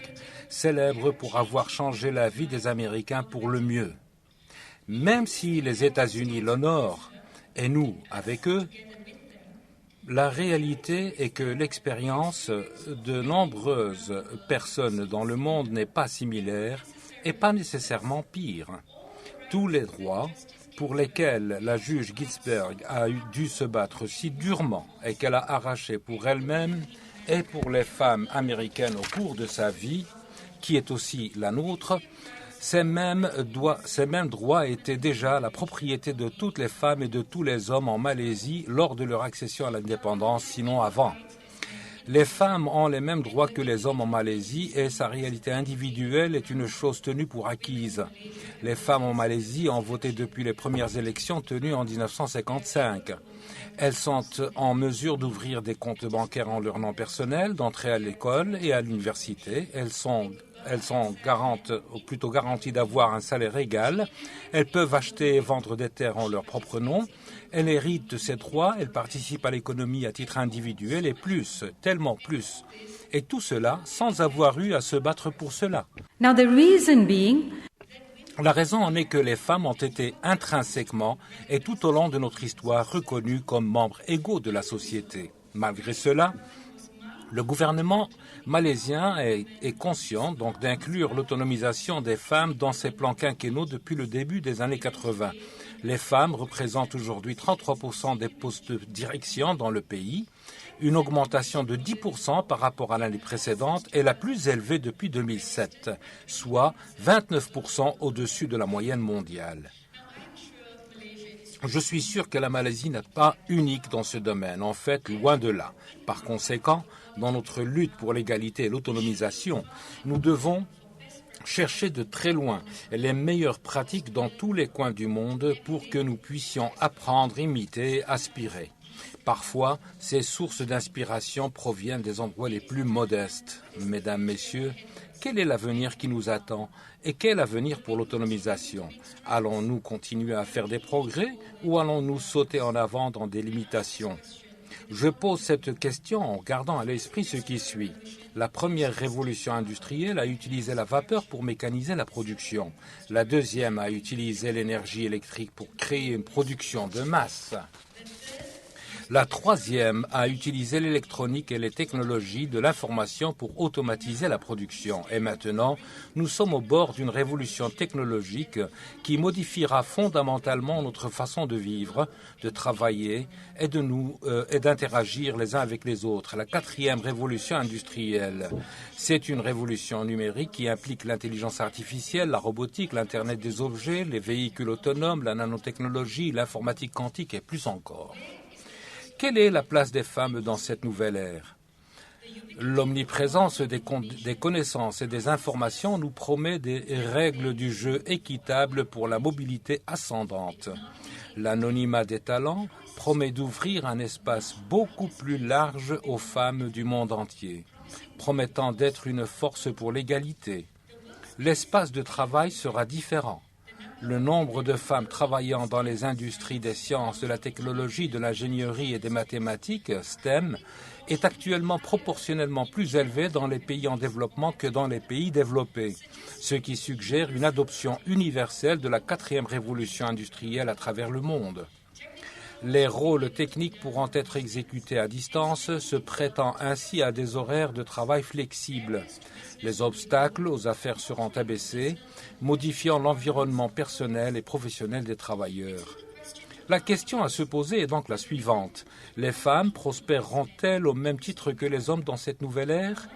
célèbre pour avoir changé la vie des Américains pour le mieux. Même si les États-Unis l'honorent, et nous avec eux, La réalité est que l'expérience de nombreuses personnes dans le monde n'est pas similaire et pas nécessairement pire. Tous les droits pour lesquels la juge Ginsburg a dû se battre si durement et qu'elle a arraché pour elle-même et pour les femmes américaines au cours de sa vie, qui est aussi la nôtre, ces mêmes droits étaient déjà la propriété de toutes les femmes et de tous les hommes en Malaisie lors de leur accession à l'indépendance, sinon avant. Les femmes ont les mêmes droits que les hommes en Malaisie et sa réalité individuelle est une chose tenue pour acquise. Les femmes en Malaisie ont voté depuis les premières élections tenues en 1955. Elles sont en mesure d'ouvrir des comptes bancaires en leur nom personnel, d'entrer à l'école et à l'université. Elles sont garanties d'avoir un salaire égal. Elles peuvent acheter et vendre des terres en leur propre nom. Elles héritent de ces droits. Elles participent à l'économie à titre individuel et plus, tellement plus. Et tout cela sans avoir eu à se battre pour cela. Now the reason being... La raison en est que les femmes ont été intrinsèquement et tout au long de notre histoire reconnues comme membres égaux de la société. Malgré cela, le gouvernement malaisien est conscient donc d'inclure l'autonomisation des femmes dans ses plans quinquennaux depuis le début des années 80. Les femmes représentent aujourd'hui 33% des postes de direction dans le pays, une augmentation de 10% par rapport à l'année précédente et la plus élevée depuis 2007, soit 29% au-dessus de la moyenne mondiale. Je suis sûr que la Malaisie n'est pas unique dans ce domaine, en fait, loin de là. Par conséquent, dans notre lutte pour l'égalité et l'autonomisation, nous devons chercher de très loin les meilleures pratiques dans tous les coins du monde pour que nous puissions apprendre, imiter, aspirer. Parfois, ces sources d'inspiration proviennent des endroits les plus modestes. Mesdames, Messieurs, quel est l'avenir qui nous attend et quel avenir pour l'autonomisation? Allons-nous continuer à faire des progrès ou allons-nous sauter en avant dans des limitations? Je pose cette question en gardant à l'esprit ce qui suit. La première révolution industrielle a utilisé la vapeur pour mécaniser la production. La deuxième a utilisé l'énergie électrique pour créer une production de masse. La troisième a utilisé l'électronique et les technologies de l'information pour automatiser la production. Et maintenant, nous sommes au bord d'une révolution technologique qui modifiera fondamentalement notre façon de vivre, de travailler et d'interagir les uns avec les autres. La quatrième révolution industrielle, c'est une révolution numérique qui implique l'intelligence artificielle, la robotique, l'Internet des objets, les véhicules autonomes, la nanotechnologie, l'informatique quantique et plus encore. Quelle est la place des femmes dans cette nouvelle ère? L'omniprésence des connaissances et des informations nous promet des règles du jeu équitables pour la mobilité ascendante. L'anonymat des talents promet d'ouvrir un espace beaucoup plus large aux femmes du monde entier, promettant d'être une force pour l'égalité. L'espace de travail sera différent. Le nombre de femmes travaillant dans les industries des sciences, de la technologie, de l'ingénierie et des mathématiques, STEM, est actuellement proportionnellement plus élevé dans les pays en développement que dans les pays développés, ce qui suggère une adoption universelle de la quatrième révolution industrielle à travers le monde. Les rôles techniques pourront être exécutés à distance, se prêtant ainsi à des horaires de travail flexibles. Les obstacles aux affaires seront abaissés, modifiant l'environnement personnel et professionnel des travailleurs. La question à se poser est donc la suivante. Les femmes prospéreront-elles au même titre que les hommes dans cette nouvelle ère?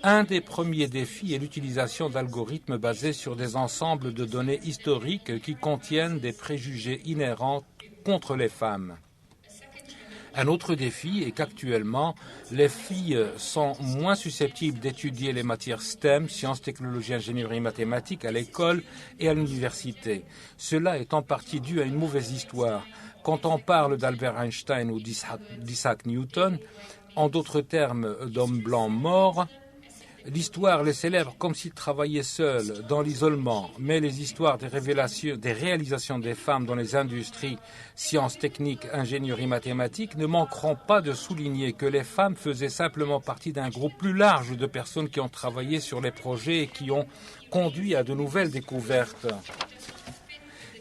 Un des premiers défis est l'utilisation d'algorithmes basés sur des ensembles de données historiques qui contiennent des préjugés inhérents contre les femmes. Un autre défi est qu'actuellement, les filles sont moins susceptibles d'étudier les matières STEM, sciences, technologies, ingénierie, mathématiques, à l'école et à l'université. Cela est en partie dû à une mauvaise histoire. Quand on parle d'Albert Einstein ou d'Isaac Newton, en d'autres termes d'hommes blancs morts, l'histoire les célèbre comme s'ils travaillaient seuls, dans l'isolement, mais les histoires des réalisations des femmes dans les industries, sciences techniques, ingénierie, mathématiques ne manqueront pas de souligner que les femmes faisaient simplement partie d'un groupe plus large de personnes qui ont travaillé sur les projets et qui ont conduit à de nouvelles découvertes.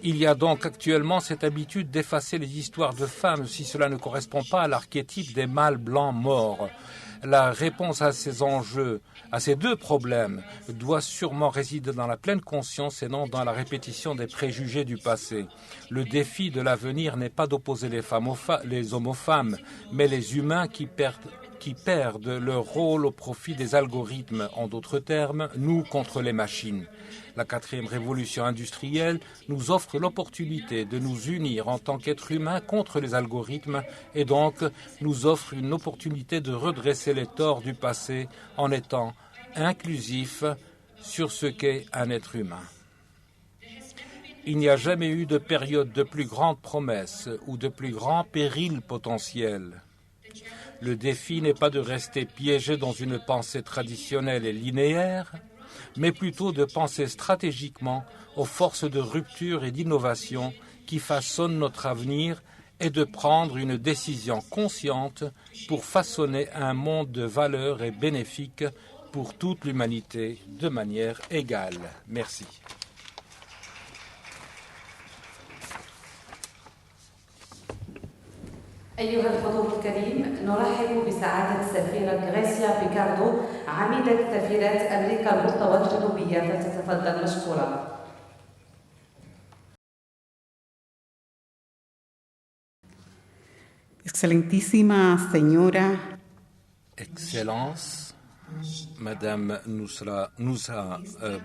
Il y a donc actuellement cette habitude d'effacer les histoires de femmes si cela ne correspond pas à l'archétype des mâles blancs morts. La réponse à ces enjeux, à ces deux problèmes, doit sûrement résider dans la pleine conscience et non dans la répétition des préjugés du passé. Le défi de l'avenir n'est pas d'opposer les hommes aux femmes, mais les humains qui perdent leur rôle au profit des algorithmes. En d'autres termes, nous contre les machines. La 4e révolution industrielle nous offre l'opportunité de nous unir en tant qu'êtres humains contre les algorithmes et donc nous offre une opportunité de redresser les torts du passé en étant inclusif sur ce qu'est un être humain. Il n'y a jamais eu de période de plus grande promesse ou de plus grand péril potentiel. Le défi n'est pas de rester piégé dans une pensée traditionnelle et linéaire, mais plutôt de penser stratégiquement aux forces de rupture et d'innovation qui façonnent notre avenir et de prendre une décision consciente pour façonner un monde de valeurs et bénéfique pour toute l'humanité de manière égale. Merci. أيها الحضور الكريم، نرحب بسعادة السفيرة غريسيا بيكاردو عميدة سفيرة أمريكا الوسطى والجنوبية، فتتفضل مشكورة. Excelentísima señora. Excellence, Madame Nusra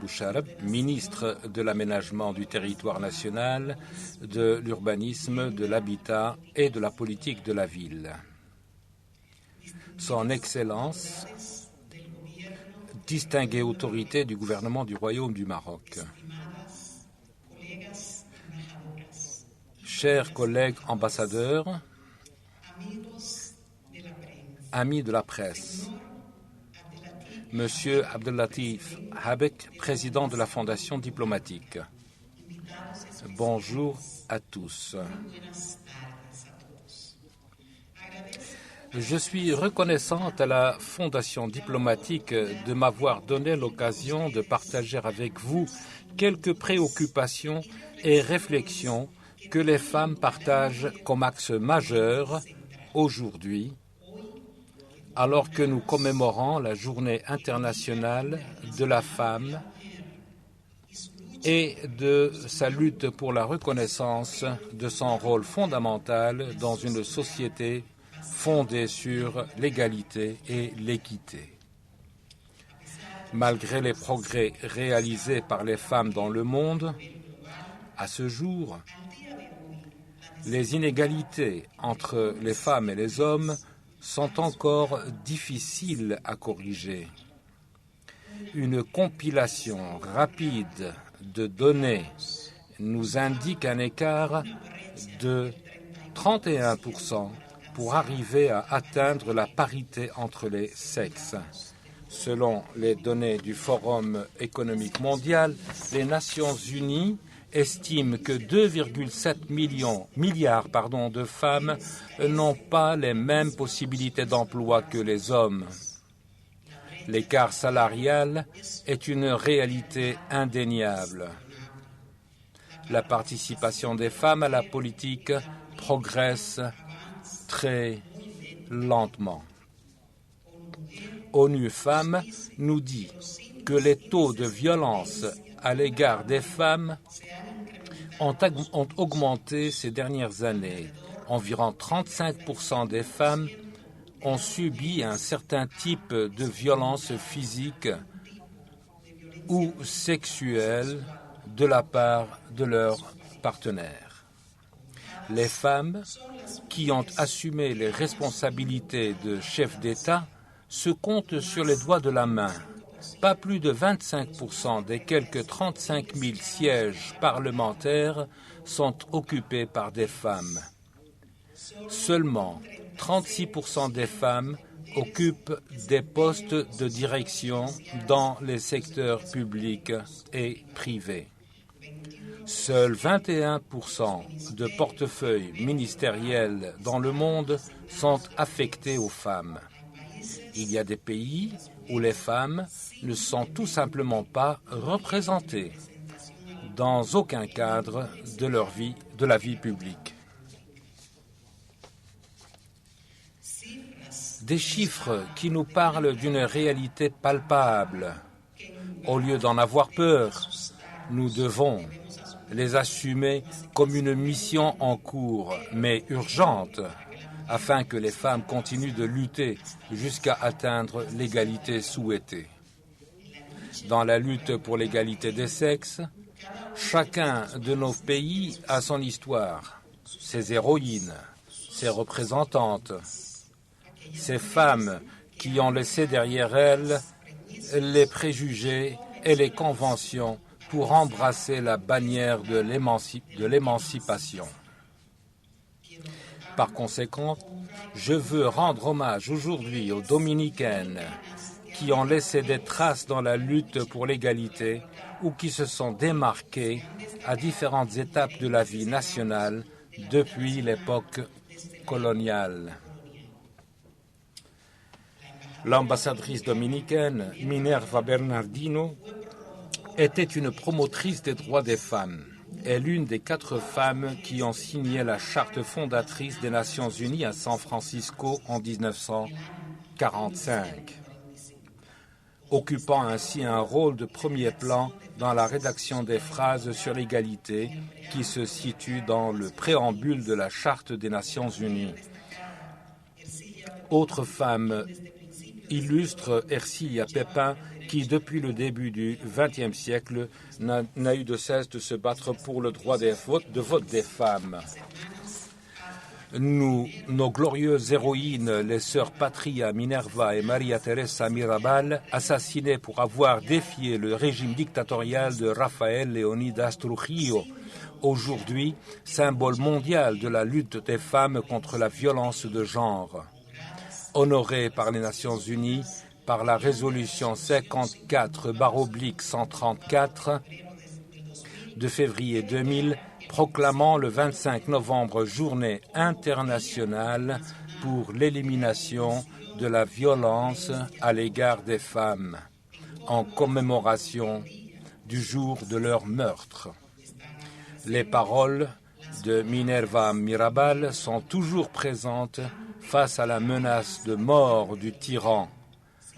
Bouchareb, ministre de l'Aménagement du territoire national, de l'urbanisme, de l'habitat et de la politique de la ville. Son Excellence, distinguée autorité du gouvernement du Royaume du Maroc. Chers collègues ambassadeurs, amis de la presse, Monsieur Abdellatif Habek, président de la Fondation diplomatique. Bonjour à tous. Je suis reconnaissante à la Fondation diplomatique de m'avoir donné l'occasion de partager avec vous quelques préoccupations et réflexions que les femmes partagent comme axe majeur aujourd'hui, alors que nous commémorons la Journée internationale de la femme et de sa lutte pour la reconnaissance de son rôle fondamental dans une société fondée sur l'égalité et l'équité. Malgré les progrès réalisés par les femmes dans le monde, à ce jour, les inégalités entre les femmes et les hommes sont encore difficiles à corriger. Une compilation rapide de données nous indique un écart de 31% pour arriver à atteindre la parité entre les sexes. Selon les données du Forum économique mondial, les Nations unies estime que 2,7 milliards de femmes n'ont pas les mêmes possibilités d'emploi que les hommes. L'écart salarial est une réalité indéniable. La participation des femmes à la politique progresse très lentement. ONU Femmes nous dit que les taux de violence à l'égard des femmes ont augmenté ces dernières années. Environ 35% des femmes ont subi un certain type de violence physique ou sexuelle de la part de leurs partenaires. Les femmes qui ont assumé les responsabilités de chef d'État se comptent sur les doigts de la main. Pas plus de 25% des quelques 35 000 sièges parlementaires sont occupés par des femmes. Seulement 36% des femmes occupent des postes de direction dans les secteurs publics et privés. Seuls 21% de portefeuilles ministériels dans le monde sont affectés aux femmes. Il y a des pays où les femmes ne sont tout simplement pas représentées. dans aucun cadre de la vie publique. Des chiffres qui nous parlent d'une réalité palpable. Au lieu d'en avoir peur, nous devons les assumer comme une mission en cours, mais urgente, afin que les femmes continuent de lutter jusqu'à atteindre l'égalité souhaitée. Dans la lutte pour l'égalité des sexes, chacun de nos pays a son histoire, ses héroïnes, ses représentantes, ces femmes qui ont laissé derrière elles les préjugés et les conventions pour embrasser la bannière de l'émancipation. Par conséquent, je veux rendre hommage aujourd'hui aux Dominicaines qui ont laissé des traces dans la lutte pour l'égalité ou qui se sont démarquées à différentes étapes de la vie nationale depuis l'époque coloniale. L'ambassadrice dominicaine Minerva Bernardino était une promotrice des droits des femmes est l'une des 4 femmes qui ont signé la charte fondatrice des Nations Unies à San Francisco en 1945, occupant ainsi un rôle de premier plan dans la rédaction des phrases sur l'égalité qui se situent dans le préambule de la Charte des Nations Unies. Autre femme illustre, Ercilia Pépin, qui, depuis le début du XXe siècle, n'a eu de cesse de se battre pour le droit de vote des femmes. Nos glorieuses héroïnes, les sœurs Patria Minerva et Maria Teresa Mirabal, assassinées pour avoir défié le régime dictatorial de Rafael Leonidas Trujillo, aujourd'hui symbole mondial de la lutte des femmes contre la violence de genre. Honorées par les Nations Unies, par la résolution 54/134 de février 2000, proclamant le 25 novembre journée internationale pour l'élimination de la violence à l'égard des femmes, en commémoration du jour de leur meurtre. Les paroles de Minerva Mirabal sont toujours présentes face à la menace de mort du tyran.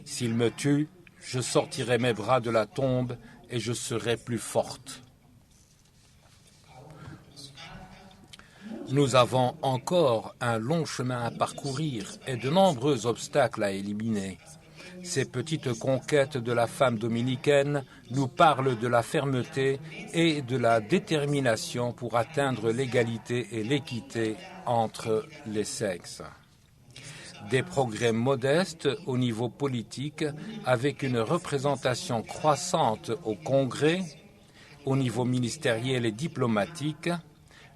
S'il me tue, je sortirai mes bras de la tombe et je serai plus forte. Nous avons encore un long chemin à parcourir et de nombreux obstacles à éliminer. Ces petites conquêtes de la femme dominicaine nous parlent de la fermeté et de la détermination pour atteindre l'égalité et l'équité entre les sexes. Des progrès modestes au niveau politique avec une représentation croissante au Congrès, au niveau ministériel et diplomatique,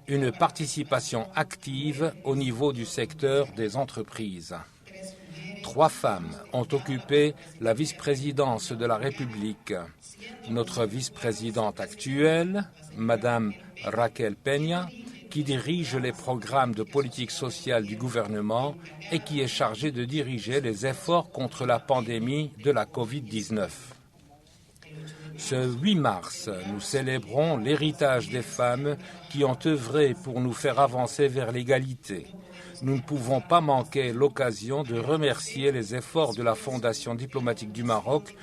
une participation active au niveau du secteur des entreprises. 3 femmes ont occupé la vice-présidence de la République. Notre vice-présidente actuelle, Madame Raquel Peña, qui dirige les programmes de politique sociale du gouvernement et qui est chargée de diriger les efforts contre la pandémie de la Covid-19. Ce 8 mars, nous célébrons l'héritage des femmes qui ont œuvré pour nous faire avancer vers l'égalité. Nous ne pouvons pas manquer l'occasion de remercier les efforts de la Fondation diplomatique du Maroc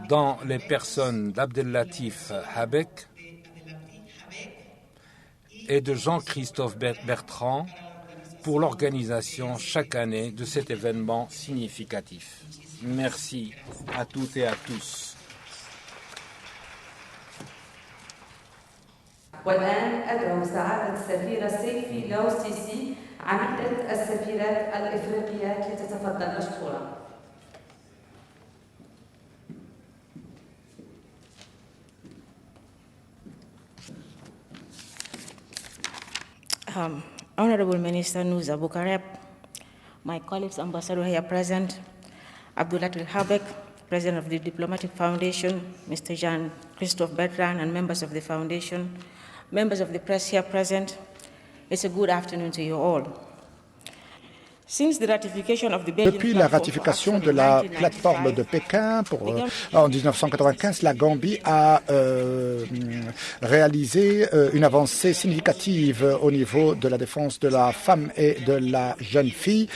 dans les personnes d'Abdellatif Habek et de Jean-Christophe Bertrand pour l'organisation chaque année de cet événement significatif. Merci à toutes et à tous. والآن أدعو سعادة السفيرة سيفي لاو سيسي عميدة السفيرات الإفريقيات لتتفضل مشكورة. Honorable Minister Nusa Bukareb, my colleagues ambassador here present, Abdoulatif Habek, President of the Diplomatic Foundation, Mr. Jean-Christophe Bertrand, and members of the foundation, members of the press here present, it's a good afternoon to you all. Depuis la ratification de la plateforme de Pékin en 1995, la Gambie a réalisé une avancée significative au niveau de la défense de la femme et de la jeune fille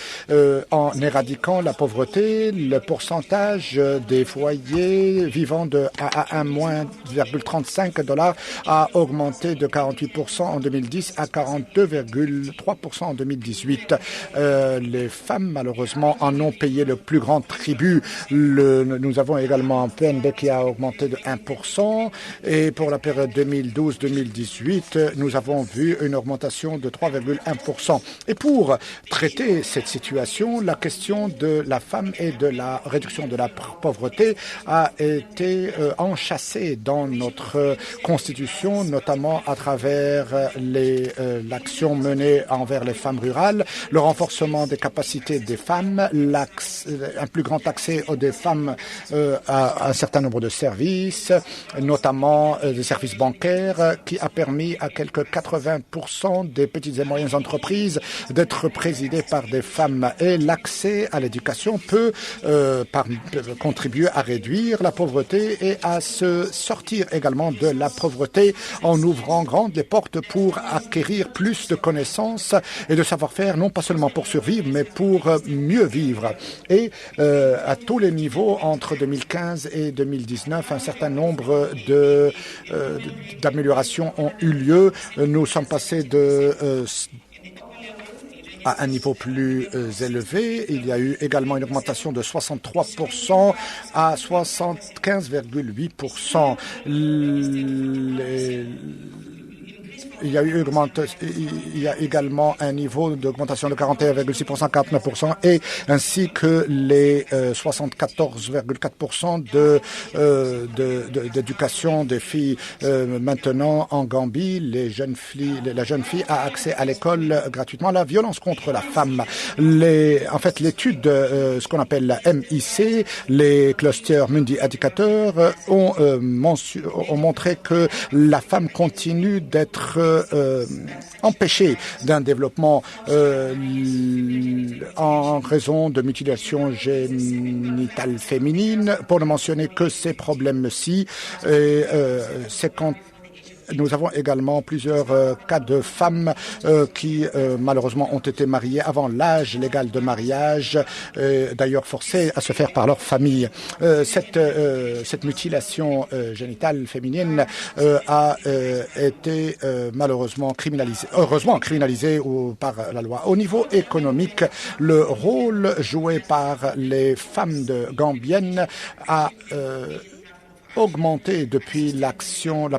en éradiquant la pauvreté. Le pourcentage des foyers vivant à moins 0,35 $ a augmenté de 48% en 2010 à 42,3% en 2018. Les femmes, malheureusement, en ont payé le plus grand tribut. Nous avons également un PNB qui a augmenté de 1%. Et pour la période 2012-2018, nous avons vu une augmentation de 3,1%. Et pour traiter cette situation, la question de la femme et de la réduction de la pauvreté a été enchâssée dans notre Constitution, notamment à travers l'action menée envers les femmes rurales, le renforcement des capacités des femmes, un plus grand accès des femmes à un certain nombre de services, notamment des services bancaires, qui a permis à quelques 80% des petites et moyennes entreprises d'être présidées par des femmes. Et l'accès à l'éducation peut contribuer à réduire la pauvreté et à se sortir également de la pauvreté en ouvrant grandes les portes pour acquérir plus de connaissances et de savoir-faire, non pas seulement pour survivre, mais pour mieux vivre. Et à tous les niveaux, entre 2015 et 2019, un certain nombre d'améliorations ont eu lieu. Nous sommes passés à un niveau plus élevé. Il y a eu également une augmentation de 63% à 75,8%. Il y a également un niveau d'augmentation de 41,6%, 49%, et ainsi que les 74,4% d'éducation des filles. Maintenant, en Gambie, la jeune fille a accès à l'école gratuitement. La violence contre la femme. En fait, l'étude, ce qu'on appelle la MIC, les clusters Mundi indicateurs, ont montré que la femme continue d'être empêchée d'un développement en raison de mutilations génitales féminines, pour ne mentionner que ces problèmes-ci. Nous avons également plusieurs cas de femmes qui malheureusement ont été mariées avant l'âge légal de mariage, d'ailleurs forcées à se faire par leur famille. Cette mutilation génitale féminine a été malheureusement heureusement criminalisée par la loi. Au niveau économique, le rôle joué par les femmes gambiennes a augmenté depuis la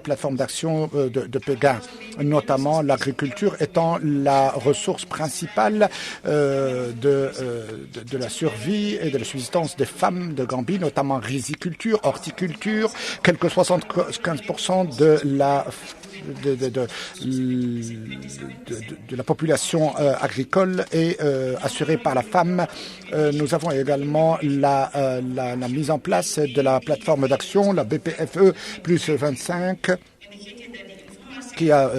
plateforme d'action de Pékin, notamment l'agriculture étant la ressource principale de la survie et de la subsistance des femmes de Gambie, notamment riziculture, horticulture. Quelques 75% de la population agricole est assurée par la femme. Nous avons également la mise en place de la plateforme d'action, la BPFE plus 25, qui a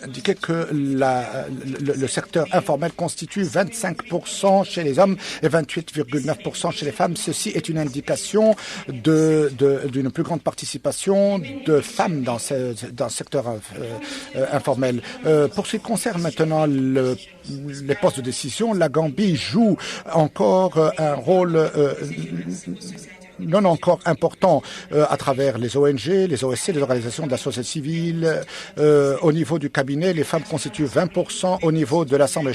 indiqué que le secteur informel constitue 25% chez les hommes et 28,9% chez les femmes. Ceci est une indication d'une plus grande participation de femmes dans ce secteur informel. Pour ce qui concerne maintenant les postes de décision, la Gambie joue encore un rôle non encore important à travers les ONG, les OSC, les organisations de la société civile. Au niveau du cabinet, les femmes constituent 20%. Au niveau de l'Assemblée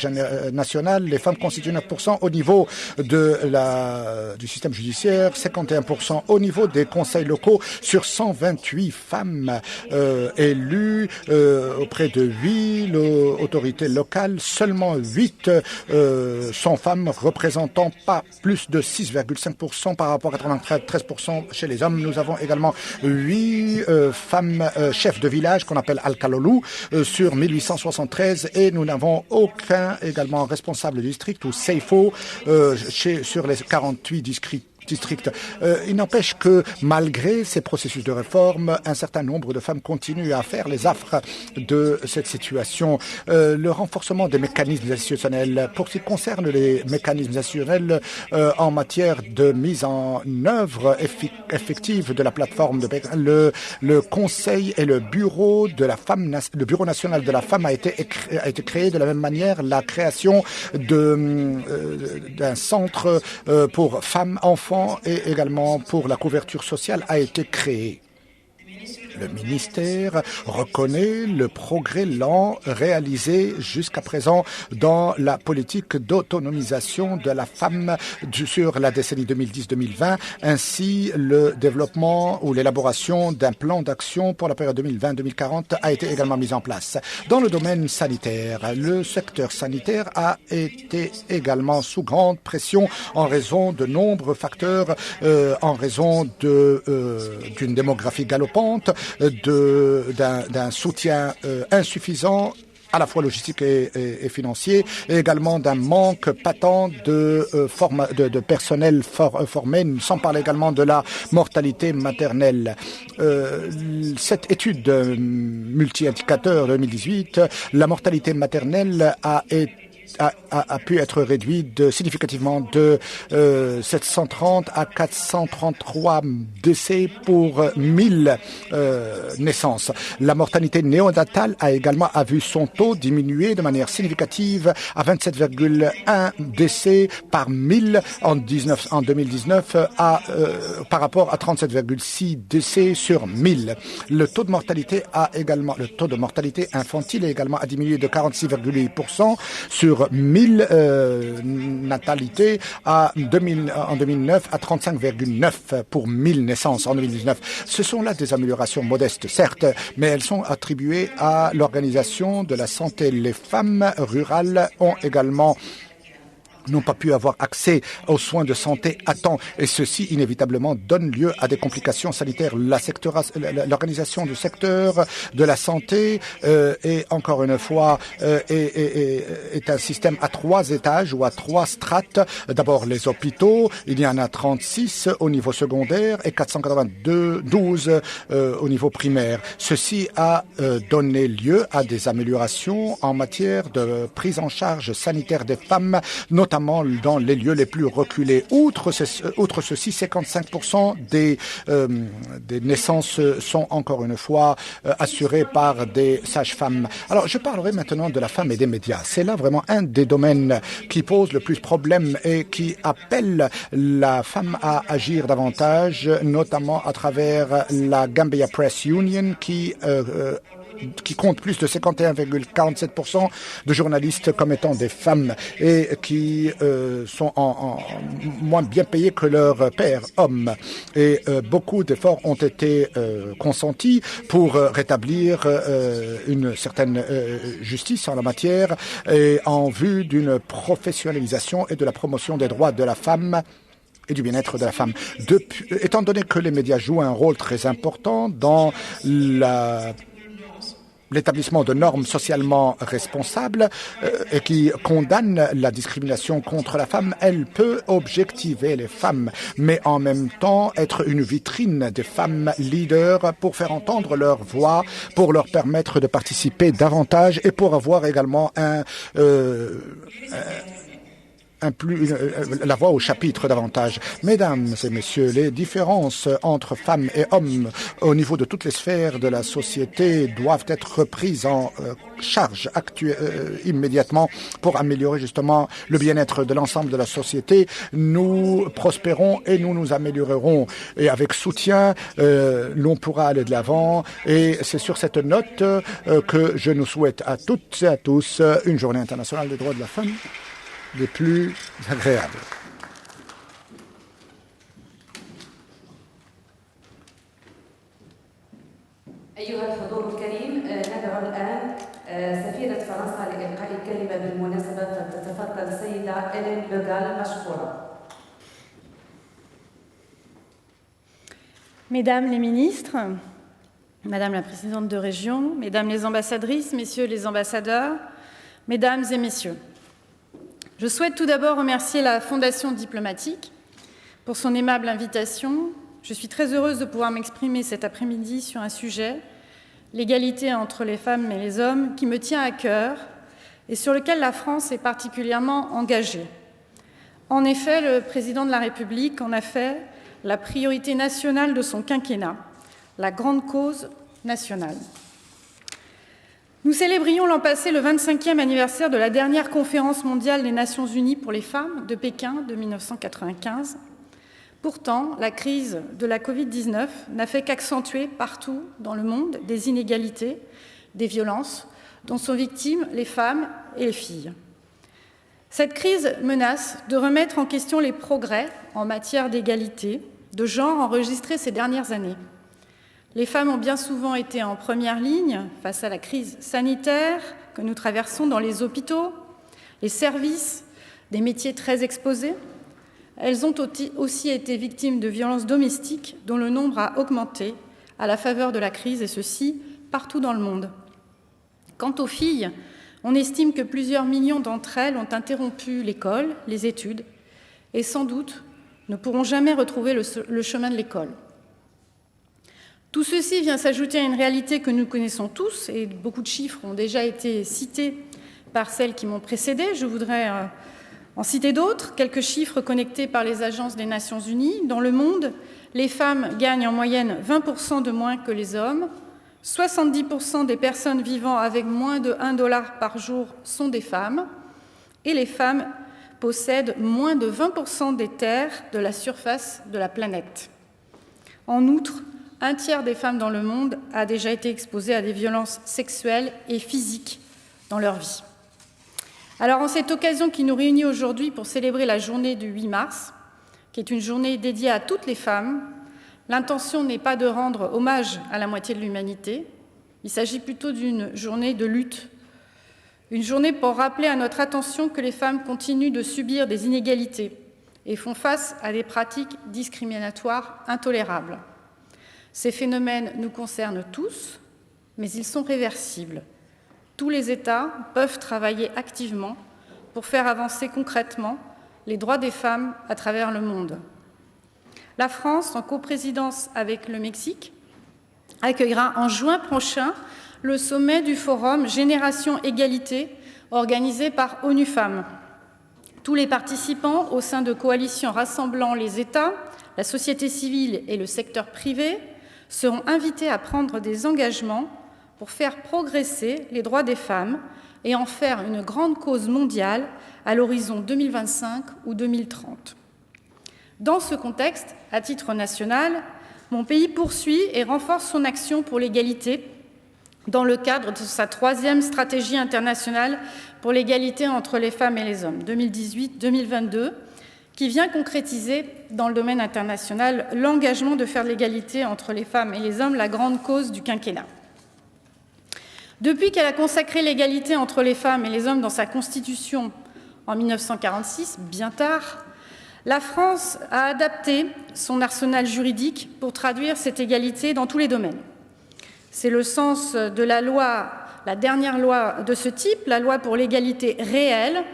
nationale, les femmes constituent 9%. Au niveau du système judiciaire, 51%. Au niveau des conseils locaux, sur 128 femmes élues auprès de 8 autorités locales, seulement 8 sont femmes, représentant pas plus de 6,5% par rapport à 13% chez les hommes. Nous avons également 8 femmes chefs de village qu'on appelle Alkalolu sur 1873, et nous n'avons aucun également responsable de district ou SEIFO sur les 48 districts district. Il n'empêche que malgré ces processus de réforme, un certain nombre de femmes continuent à faire les affres de cette situation. Le renforcement des mécanismes institutionnels, pour ce qui concerne les mécanismes institutionnels en matière de mise en œuvre effective de la plateforme de Pékin, le Conseil et le Bureau de la femme, le Bureau national de la femme a été créé de la même manière. La création d'un centre pour femmes, enfants et également pour la couverture sociale a été créé. Le ministère reconnaît le progrès lent réalisé jusqu'à présent dans la politique d'autonomisation de la femme sur la décennie 2010-2020, ainsi le développement ou l'élaboration d'un plan d'action pour la période 2020-2040 a été également mis en place. Dans le domaine sanitaire, le secteur sanitaire a été également sous grande pression en raison de nombreux facteurs, en raison d'une démographie galopante, d'un soutien insuffisant à la fois logistique et financier, et également d'un manque patent de personnel formé, sans parler également de la mortalité maternelle. Cette étude multi-indicateur 2018, la mortalité maternelle a pu être réduite significativement de 730 à 433 décès pour 1000 naissances. La mortalité néonatale a également vu son taux diminuer de manière significative à 27,1 décès par 1000 en 2019 par rapport à 37,6 décès sur 1000. Le taux de mortalité infantile a également diminué de 46,8% sur 1000 natalités en 2009 à 35,9 pour 1000 naissances en 2019. Ce sont là des améliorations modestes, certes, mais elles sont attribuées à l'organisation de la santé. Les femmes rurales n'ont pas pu avoir accès aux soins de santé à temps et ceci inévitablement donne lieu à des complications sanitaires. L'organisation du secteur de la santé est encore une fois est un système à 3 étages ou à 3 strates. D'abord les hôpitaux, il y en a 36 au niveau secondaire et 492 au niveau primaire. Ceci a donné lieu à des améliorations en matière de prise en charge sanitaire des femmes, notamment dans les lieux les plus reculés. Outre ceci, 55% des naissances sont encore une fois assurées par des sages-femmes. Alors, je parlerai maintenant de la femme et des médias. C'est là vraiment un des domaines qui pose le plus de problèmes et qui appelle la femme à agir davantage, notamment à travers la Gambia Press Union qui compte plus de 51,47% de journalistes comme étant des femmes et qui sont moins bien payés que leurs pairs hommes. Et beaucoup d'efforts ont été consentis pour rétablir une certaine justice en la matière et en vue d'une professionnalisation et de la promotion des droits de la femme et du bien-être de la femme. Étant donné que les médias jouent un rôle très important dans l'établissement de normes socialement responsables et qui condamne la discrimination contre la femme, elle peut objectiver les femmes, mais en même temps être une vitrine des femmes leaders pour faire entendre leur voix, pour leur permettre de participer davantage et pour avoir également la voix au chapitre davantage. Mesdames et messieurs, les différences entre femmes et hommes au niveau de toutes les sphères de la société doivent être prises en charge immédiatement pour améliorer justement le bien-être de l'ensemble de la société. Nous prospérons et nous nous améliorerons. Et avec soutien, l'on pourra aller de l'avant. Et c'est sur cette note que je nous souhaite à toutes et à tous une journée internationale des droits de la femme des plus agréables. أيها الحضور الكريم، ندعو الآن سفيرة فرنسا لإلقاء الكلمة بالمناسبة، فلتتفضل السيدة إلين لوغال مشكورة. Mesdames les ministres, Madame la présidente de région, Mesdames les ambassadrices, Messieurs les ambassadeurs, Mesdames et Messieurs, je souhaite tout d'abord remercier la Fondation diplomatique pour son aimable invitation. Je suis très heureuse de pouvoir m'exprimer cet après-midi sur un sujet, l'égalité entre les femmes et les hommes, qui me tient à cœur et sur lequel la France est particulièrement engagée. En effet, le président de la République en a fait la priorité nationale de son quinquennat, la grande cause nationale. Nous célébrions l'an passé le 25e anniversaire de la dernière conférence mondiale des Nations Unies pour les femmes de Pékin de 1995. Pourtant, la crise de la Covid-19 n'a fait qu'accentuer partout dans le monde des inégalités, des violences dont sont victimes les femmes et les filles. Cette crise menace de remettre en question les progrès en matière d'égalité de genre enregistrés ces dernières années. Les femmes ont bien souvent été en première ligne face à la crise sanitaire que nous traversons dans les hôpitaux, les services, des métiers très exposés. Elles ont aussi été victimes de violences domestiques dont le nombre a augmenté à la faveur de la crise, et ceci partout dans le monde. Quant aux filles, on estime que plusieurs millions d'entre elles ont interrompu l'école, les études, et sans doute ne pourront jamais retrouver le chemin de l'école. Tout ceci vient s'ajouter à une réalité que nous connaissons tous, et beaucoup de chiffres ont déjà été cités par celles qui m'ont précédée. Je voudrais en citer d'autres, quelques chiffres connectés par les agences des Nations Unies. Dans le monde, les femmes gagnent en moyenne 20% de moins que les hommes. 70% des personnes vivant avec moins de $1 par jour sont des femmes. Et les femmes possèdent moins de 20% des terres de la surface de la planète. En outre, un tiers des femmes dans le monde a déjà été exposée à des violences sexuelles et physiques dans leur vie. Alors, en cette occasion qui nous réunit aujourd'hui pour célébrer la journée du 8 mars, qui est une journée dédiée à toutes les femmes, l'intention n'est pas de rendre hommage à la moitié de l'humanité, il s'agit plutôt d'une journée de lutte, une journée pour rappeler à notre attention que les femmes continuent de subir des inégalités et font face à des pratiques discriminatoires intolérables. Ces phénomènes nous concernent tous, mais ils sont réversibles. Tous les États peuvent travailler activement pour faire avancer concrètement les droits des femmes à travers le monde. La France, en coprésidence avec le Mexique, accueillera en juin prochain le sommet du forum Génération Égalité organisé par ONU Femmes. Tous les participants au sein de coalitions rassemblant les États, la société civile et le secteur privé seront invités à prendre des engagements pour faire progresser les droits des femmes et en faire une grande cause mondiale à l'horizon 2025 ou 2030. Dans ce contexte, à titre national, mon pays poursuit et renforce son action pour l'égalité dans le cadre de sa 3e stratégie internationale pour l'égalité entre les femmes et les hommes, 2018-2022, qui vient concrétiser dans le domaine international l'engagement de faire de l'égalité entre les femmes et les hommes la grande cause du quinquennat. Depuis qu'elle a consacré l'égalité entre les femmes et les hommes dans sa Constitution en 1946, bien tard, la France a adapté son arsenal juridique pour traduire cette égalité dans tous les domaines. C'est le sens de la dernière loi de ce type, la loi pour l'égalité réelle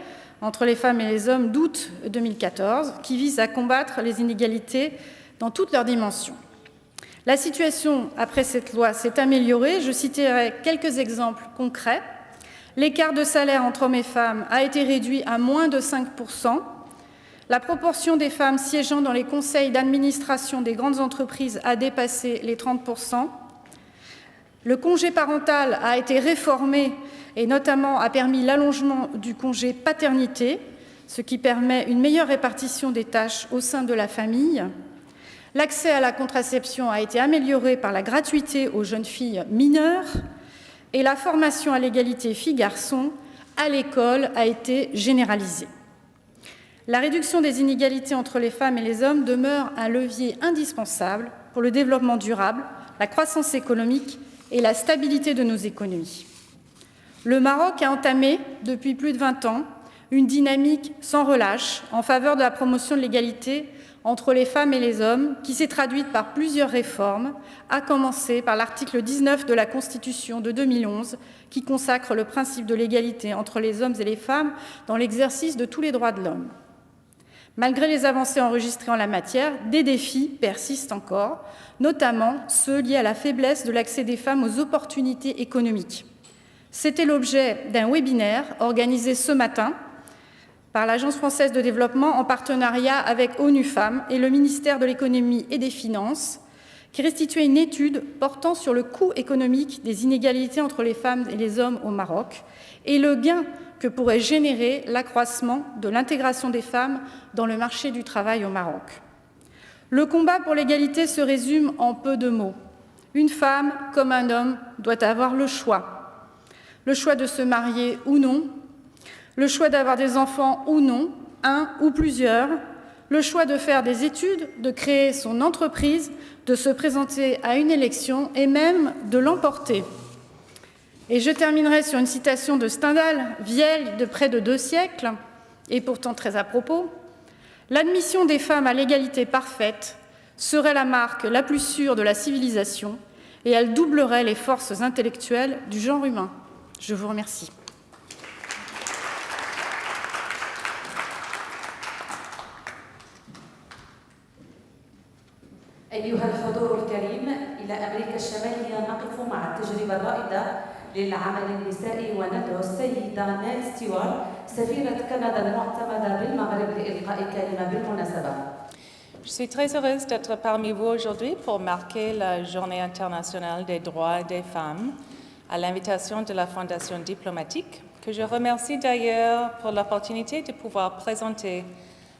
entre les femmes et les hommes d'août 2014, qui vise à combattre les inégalités dans toutes leurs dimensions. La situation après cette loi s'est améliorée. Je citerai quelques exemples concrets. L'écart de salaire entre hommes et femmes a été réduit à moins de 5%. La proportion des femmes siégeant dans les conseils d'administration des grandes entreprises a dépassé les 30%. Le congé parental a été réformé et notamment a permis l'allongement du congé paternité, ce qui permet une meilleure répartition des tâches au sein de la famille. L'accès à la contraception a été amélioré par la gratuité aux jeunes filles mineures et la formation à l'égalité filles-garçons à l'école a été généralisée. La réduction des inégalités entre les femmes et les hommes demeure un levier indispensable pour le développement durable, la croissance économique et la stabilité de nos économies. Le Maroc a entamé, depuis plus de 20 ans, une dynamique sans relâche en faveur de la promotion de l'égalité entre les femmes et les hommes, qui s'est traduite par plusieurs réformes, à commencer par l'article 19 de la Constitution de 2011, qui consacre le principe de l'égalité entre les hommes et les femmes dans l'exercice de tous les droits de l'homme. Malgré les avancées enregistrées en la matière, des défis persistent encore, notamment ceux liés à la faiblesse de l'accès des femmes aux opportunités économiques. C'était l'objet d'un webinaire organisé ce matin par l'Agence française de développement en partenariat avec ONU Femmes et le ministère de l'économie et des finances, qui restituait une étude portant sur le coût économique des inégalités entre les femmes et les hommes au Maroc et le gain que pourrait générer l'accroissement de l'intégration des femmes dans le marché du travail au Maroc. Le combat pour l'égalité se résume en peu de mots. Une femme, comme un homme, doit avoir le choix. Le choix de se marier ou non, le choix d'avoir des enfants ou non, un ou plusieurs, le choix de faire des études, de créer son entreprise, de se présenter à une élection et même de l'emporter. Et je terminerai sur une citation de Stendhal, vieille de près de 2 siècles, et pourtant très à propos. « L'admission des femmes à l'égalité parfaite serait la marque la plus sûre de la civilisation et elle doublerait les forces intellectuelles du genre humain. » Je vous remercie. أيها الحضور الكريم، إلى أمريكا الشمالية نقف مع التجربة الرائدة للعمل النسائي وندعو السيدة نيل ستيوارت سفيرة كندا المعتمدة بالمغرب لإلقاء كلمة بالمناسبة. Je suis très heureuse d'être parmi vous aujourd'hui pour marquer la Journée internationale des droits des femmes à l'invitation de la Fondation diplomatique, que je remercie d'ailleurs pour l'opportunité de pouvoir présenter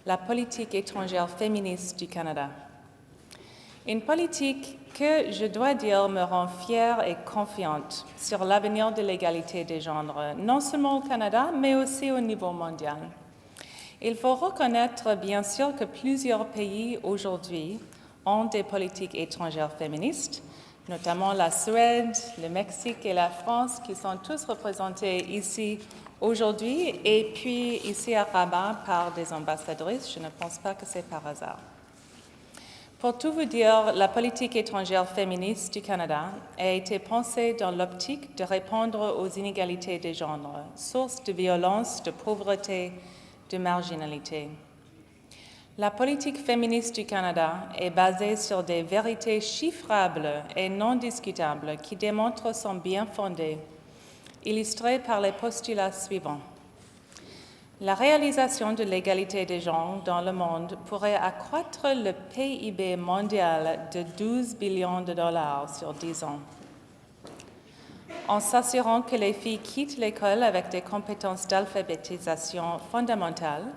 la politique étrangère féministe du Canada. Une politique que, je dois dire, me rend fière et confiante sur l'avenir de l'égalité des genres, non seulement au Canada, mais aussi au niveau mondial. Il faut reconnaître, bien sûr, que plusieurs pays aujourd'hui ont des politiques étrangères féministes, notamment la Suède, le Mexique et la France, qui sont tous représentés ici aujourd'hui, et puis ici à Rabat par des ambassadrices. Je ne pense pas que c'est par hasard. Pour tout vous dire, la politique étrangère féministe du Canada a été pensée dans l'optique de répondre aux inégalités des genres, source de violence, de pauvreté, de marginalité. La politique féministe du Canada est basée sur des vérités chiffrables et non discutables qui démontrent son bien-fondé, illustrées par les postulats suivants. La réalisation de l'égalité des genres dans le monde pourrait accroître le PIB mondial de 12 billions de dollars sur 10 ans. En s'assurant que les filles quittent l'école avec des compétences d'alphabétisation fondamentales,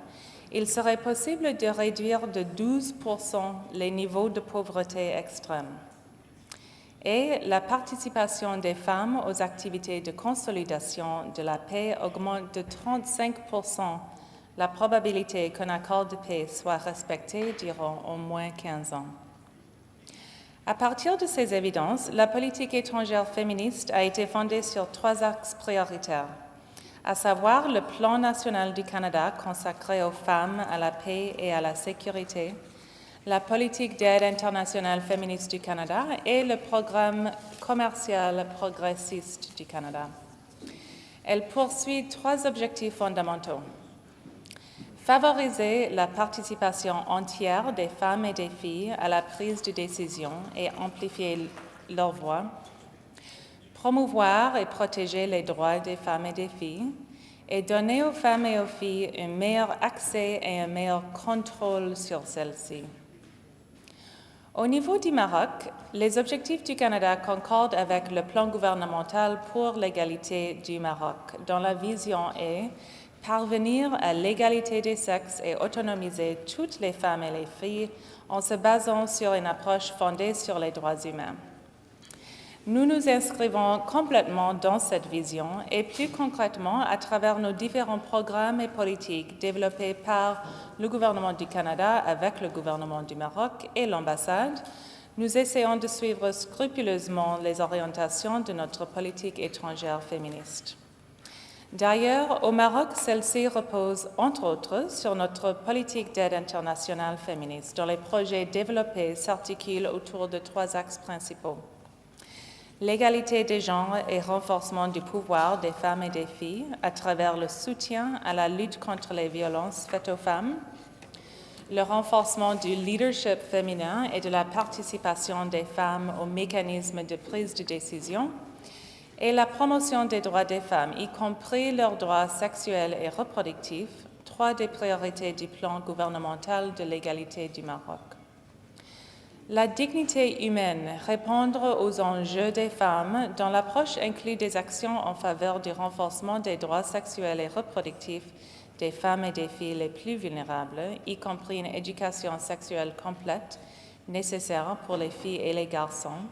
il serait possible de réduire de 12% les niveaux de pauvreté extrême. Et la participation des femmes aux activités de consolidation de la paix augmente de 35% la probabilité qu'un accord de paix soit respecté durant au moins 15 ans. À partir de ces évidences, la politique étrangère féministe a été fondée sur 3 axes prioritaires, à savoir le Plan national du Canada consacré aux femmes, à la paix et à la sécurité, la politique d'aide internationale féministe du Canada et le programme commercial progressiste du Canada. Elle poursuit 3 objectifs fondamentaux. Favoriser la participation entière des femmes et des filles à la prise de décision et amplifier leur voix. Promouvoir et protéger les droits des femmes et des filles et donner aux femmes et aux filles un meilleur accès et un meilleur contrôle sur celles-ci. Au niveau du Maroc, les objectifs du Canada concordent avec le plan gouvernemental pour l'égalité du Maroc, dont la vision est parvenir à l'égalité des sexes et autonomiser toutes les femmes et les filles en se basant sur une approche fondée sur les droits humains. Nous nous inscrivons complètement dans cette vision et plus concrètement à travers nos différents programmes et politiques développés par le gouvernement du Canada avec le gouvernement du Maroc et l'ambassade, nous essayons de suivre scrupuleusement les orientations de notre politique étrangère féministe. D'ailleurs, au Maroc, celle-ci repose, entre autres, sur notre politique d'aide internationale féministe, dont les projets développés s'articulent autour de 3 axes principaux. L'égalité des genres et renforcement du pouvoir des femmes et des filles à travers le soutien à la lutte contre les violences faites aux femmes, le renforcement du leadership féminin et de la participation des femmes aux mécanismes de prise de décision, et la promotion des droits des femmes, y compris leurs droits sexuels et reproductifs, 3 des priorités du plan gouvernemental de l'égalité du Maroc. La dignité humaine, répondre aux enjeux des femmes, dont l'approche inclut des actions en faveur du renforcement des droits sexuels et reproductifs des femmes et des filles les plus vulnérables, y compris une éducation sexuelle complète nécessaire pour les filles et les garçons,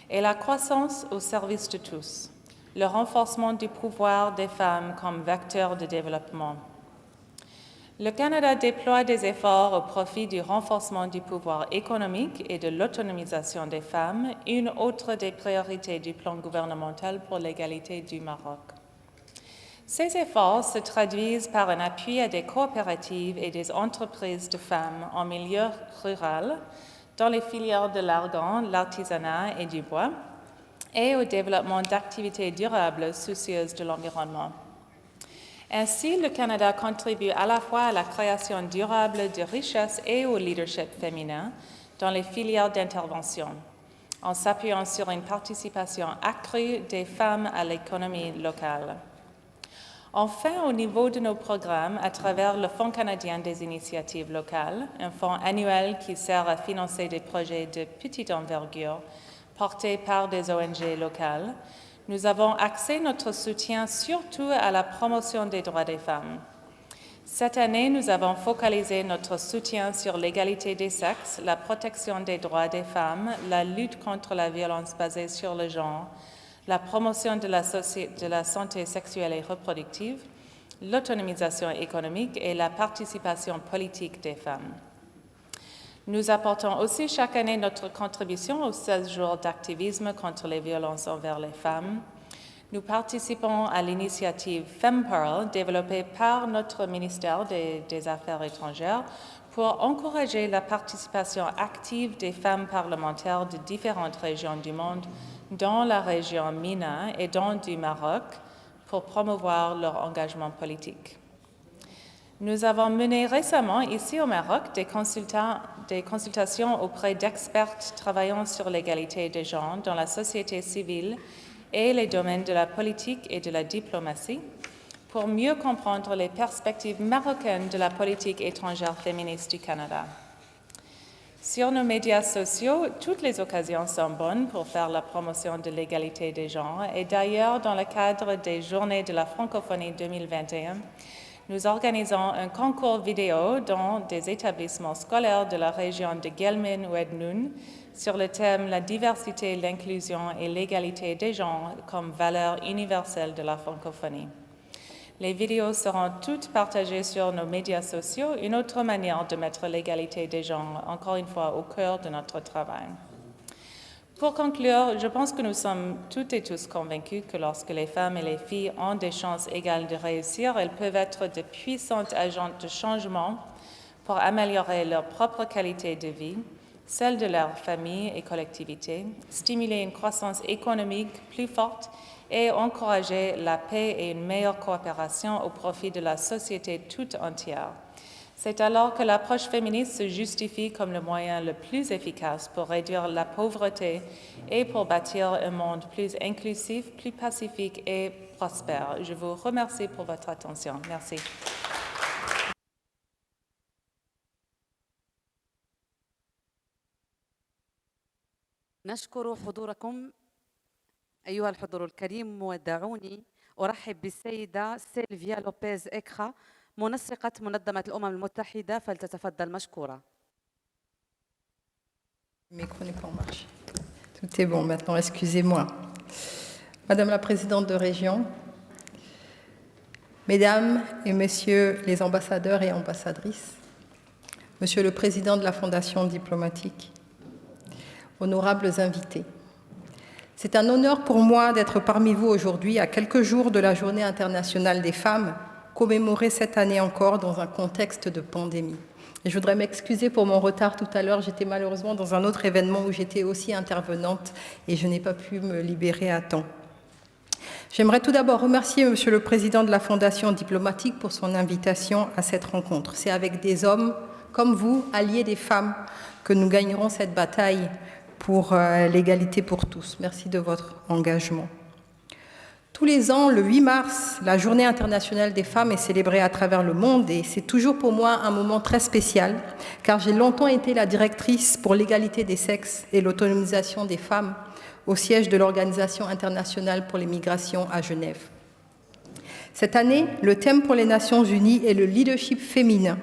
et la croissance au service de tous, le renforcement du pouvoir des femmes comme vecteur de développement. Le Canada déploie des efforts au profit du renforcement du pouvoir économique et de l'autonomisation des femmes, une autre des priorités du plan gouvernemental pour l'égalité du Maroc. Ces efforts se traduisent par un appui à des coopératives et des entreprises de femmes en milieu rural, dans les filières de l'argan, l'artisanat et du bois, et au développement d'activités durables soucieuses de l'environnement. Ainsi, le Canada contribue à la fois à la création durable de richesses et au leadership féminin dans les filières d'intervention, en s'appuyant sur une participation accrue des femmes à l'économie locale. Enfin, au niveau de nos programmes, à travers le Fonds canadien des initiatives locales, un fonds annuel qui sert à financer des projets de petite envergure portés par des ONG locales, nous avons axé notre soutien surtout à la promotion des droits des femmes. Cette année, nous avons focalisé notre soutien sur l'égalité des sexes, la protection des droits des femmes, la lutte contre la violence basée sur le genre, la promotion de la santé sexuelle et reproductive, l'autonomisation économique et la participation politique des femmes. Nous apportons aussi chaque année notre contribution aux 16 jours d'activisme contre les violences envers les femmes. Nous participons à l'initiative FemPearl développée par notre ministère des Affaires étrangères pour encourager la participation active des femmes parlementaires de différentes régions du monde, dont la région MENA et dont du Maroc, pour promouvoir leur engagement politique. Nous avons mené récemment, ici au Maroc, des consultations auprès d'experts travaillant sur l'égalité des genres dans la société civile et les domaines de la politique et de la diplomatie, pour mieux comprendre les perspectives marocaines de la politique étrangère féministe du Canada. Sur nos médias sociaux, toutes les occasions sont bonnes pour faire la promotion de l'égalité des genres et d'ailleurs, dans le cadre des Journées de la francophonie 2021, nous organisons un concours vidéo dans des établissements scolaires de la région de Guelmim ou Ednoun sur le thème « La diversité, l'inclusion et l'égalité des genres comme valeur universelle de la francophonie ». Les vidéos seront toutes partagées sur nos médias sociaux, une autre manière de mettre l'égalité des genres, encore une fois, au cœur de notre travail. Pour conclure, je pense que nous sommes toutes et tous convaincus que lorsque les femmes et les filles ont des chances égales de réussir, elles peuvent être de puissantes agentes de changement pour améliorer leur propre qualité de vie, celle de leur famille et collectivité, stimuler une croissance économique plus forte et encourager la paix et une meilleure coopération au profit de la société toute entière. C'est alors que l'approche féministe se justifie comme le moyen le plus efficace pour réduire la pauvreté et pour bâtir un monde plus inclusif, plus pacifique et prospère. Je vous remercie pour votre attention. Merci. نشكر حضوركم أيها الحضور الكريم ودعوني أرحب بالسيدة سيلفيا لوبيز إكخا منسقة منظمة الأمم المتحدة فلتتفضل مشكورة. Le micro n'est pas en marche. Tout est bon maintenant, excusez-moi. Madame la Présidente de Région, Mesdames et Messieurs les ambassadeurs et ambassadrices, Monsieur le Président de la Fondation diplomatique, honorables invités, c'est un honneur pour moi d'être parmi vous aujourd'hui à quelques jours de la Journée internationale des femmes, commémorée cette année encore dans un contexte de pandémie. Et je voudrais m'excuser pour mon retard tout à l'heure, j'étais malheureusement dans un autre événement où j'étais aussi intervenante et je n'ai pas pu me libérer à temps. J'aimerais tout d'abord remercier Monsieur le Président de la Fondation diplomatique pour son invitation à cette rencontre. C'est avec des hommes comme vous, alliés des femmes, que nous gagnerons cette bataille pour l'égalité pour tous. Merci de votre engagement. Tous les ans, le 8 mars, la Journée internationale des femmes est célébrée à travers le monde et c'est toujours pour moi un moment très spécial car j'ai longtemps été la directrice pour l'égalité des sexes et l'autonomisation des femmes au siège de l'Organisation internationale pour les migrations à Genève. Cette année, le thème pour les Nations Unies est le leadership féminin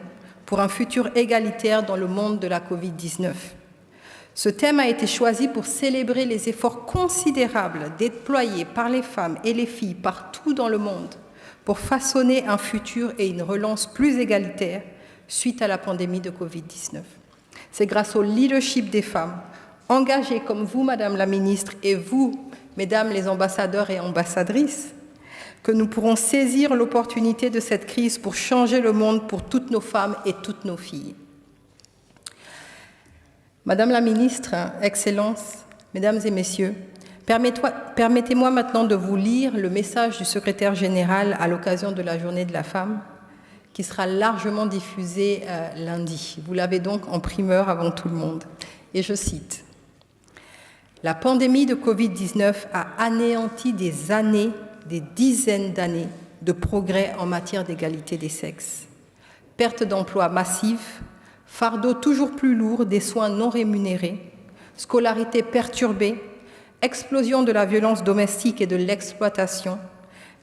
pour un futur égalitaire dans le monde de la Covid-19. Ce thème a été choisi pour célébrer les efforts considérables déployés par les femmes et les filles partout dans le monde pour façonner un futur et une relance plus égalitaire suite à la pandémie de Covid-19. C'est grâce au leadership des femmes, engagées comme vous, Madame la Ministre, et vous, Mesdames les ambassadeurs et ambassadrices, que nous pourrons saisir l'opportunité de cette crise pour changer le monde pour toutes nos femmes et toutes nos filles. Madame la Ministre, Excellences, Mesdames et Messieurs, permettez-moi maintenant de vous lire le message du secrétaire général à l'occasion de la Journée de la femme, qui sera largement diffusé lundi. Vous l'avez donc en primeur avant tout le monde. Et je cite, « La pandémie de Covid-19 a anéanti des années, des dizaines d'années de progrès en matière d'égalité des sexes. Perte d'emplois massive, fardeau toujours plus lourd des soins non rémunérés, scolarité perturbée, explosion de la violence domestique et de l'exploitation,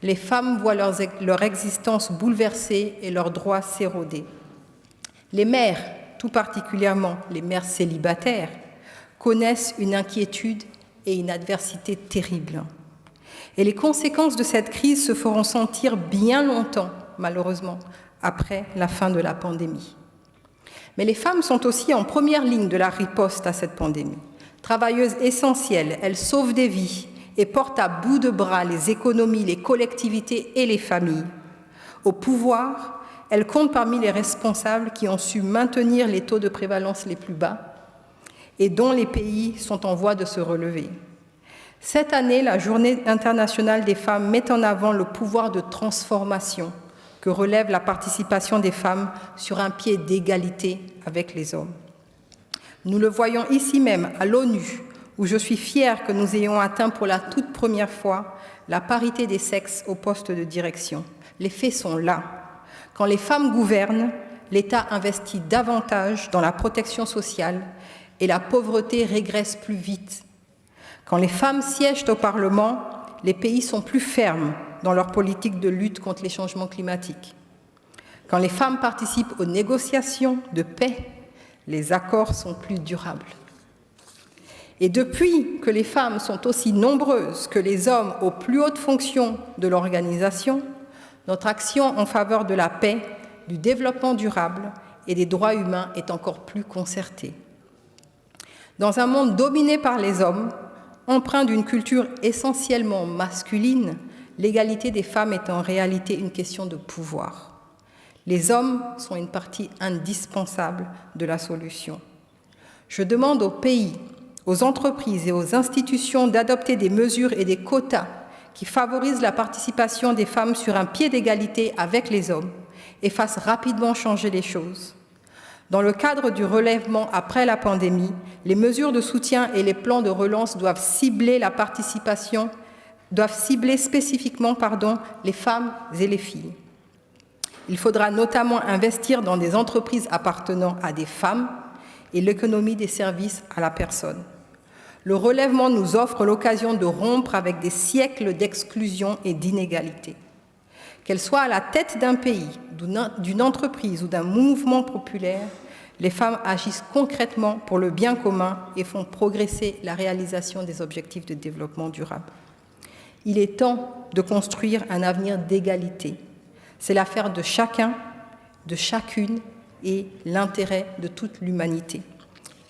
les femmes voient leur existence bouleversée et leurs droits s'éroder. Les mères, tout particulièrement les mères célibataires, connaissent une inquiétude et une adversité terribles. Et les conséquences de cette crise se feront sentir bien longtemps, malheureusement, après la fin de la pandémie. Mais les femmes sont aussi en première ligne de la riposte à cette pandémie. Travailleuses essentielles, elles sauvent des vies et portent à bout de bras les économies, les collectivités et les familles. Au pouvoir, elles comptent parmi les responsables qui ont su maintenir les taux de prévalence les plus bas et dont les pays sont en voie de se relever. Cette année, la Journée internationale des femmes met en avant le pouvoir de transformation que relève la participation des femmes sur un pied d'égalité avec les hommes. Nous le voyons ici même à l'ONU, où je suis fière que nous ayons atteint pour la toute première fois la parité des sexes au poste de direction. Les faits sont là. Quand les femmes gouvernent, l'État investit davantage dans la protection sociale et la pauvreté régresse plus vite. Quand les femmes siègent au Parlement, les pays sont plus fermes dans leur politique de lutte contre les changements climatiques. Quand les femmes participent aux négociations de paix, les accords sont plus durables. Et depuis que les femmes sont aussi nombreuses que les hommes aux plus hautes fonctions de l'organisation, notre action en faveur de la paix, du développement durable et des droits humains est encore plus concertée. Dans un monde dominé par les hommes, empreint d'une culture essentiellement masculine, l'égalité des femmes est en réalité une question de pouvoir. Les hommes sont une partie indispensable de la solution. Je demande aux pays, aux entreprises et aux institutions d'adopter des mesures et des quotas qui favorisent la participation des femmes sur un pied d'égalité avec les hommes et fassent rapidement changer les choses. Dans le cadre du relèvement après la pandémie, les mesures de soutien et les plans de relance doivent cibler spécifiquement les femmes et les filles. Il faudra notamment investir dans des entreprises appartenant à des femmes et l'économie des services à la personne. Le relèvement nous offre l'occasion de rompre avec des siècles d'exclusion et d'inégalité. Qu'elles soient à la tête d'un pays, d'une entreprise ou d'un mouvement populaire, les femmes agissent concrètement pour le bien commun et font progresser la réalisation des objectifs de développement durable. Il est temps de construire un avenir d'égalité. C'est l'affaire de chacun, de chacune et l'intérêt de toute l'humanité.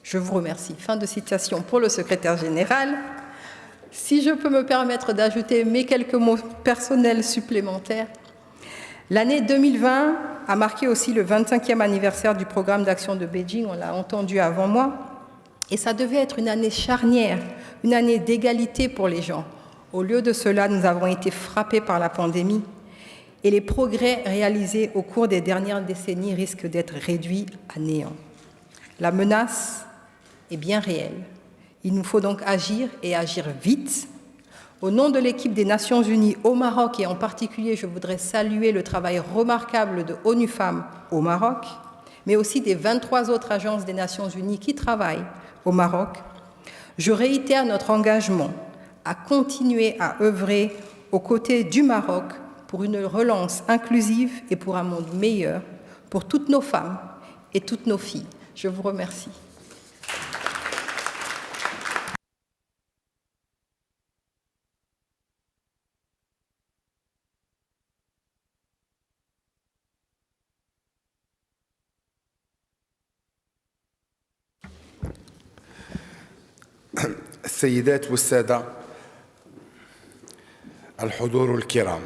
Je vous remercie. Fin de citation pour le secrétaire général. Si je peux me permettre d'ajouter mes quelques mots personnels supplémentaires, l'année 2020 a marqué aussi le 25e anniversaire du programme d'action de Beijing, on l'a entendu avant moi, et ça devait être une année charnière, une année d'égalité pour les gens. Au lieu de cela, nous avons été frappés par la pandémie. et les progrès réalisés au cours des dernières décennies risquent d'être réduits à néant. La menace est bien réelle. Il nous faut donc agir et agir vite. Au nom de l'équipe des Nations Unies au Maroc, et en particulier, je voudrais saluer le travail remarquable de ONU Femmes au Maroc, mais aussi des 23 autres agences des Nations Unies qui travaillent au Maroc. Je réitère notre engagement à continuer à œuvrer aux côtés du Maroc pour une relance inclusive et pour un monde meilleur pour toutes nos femmes et toutes nos filles. Je vous remercie. السيدات والسادة الحضور الكرام،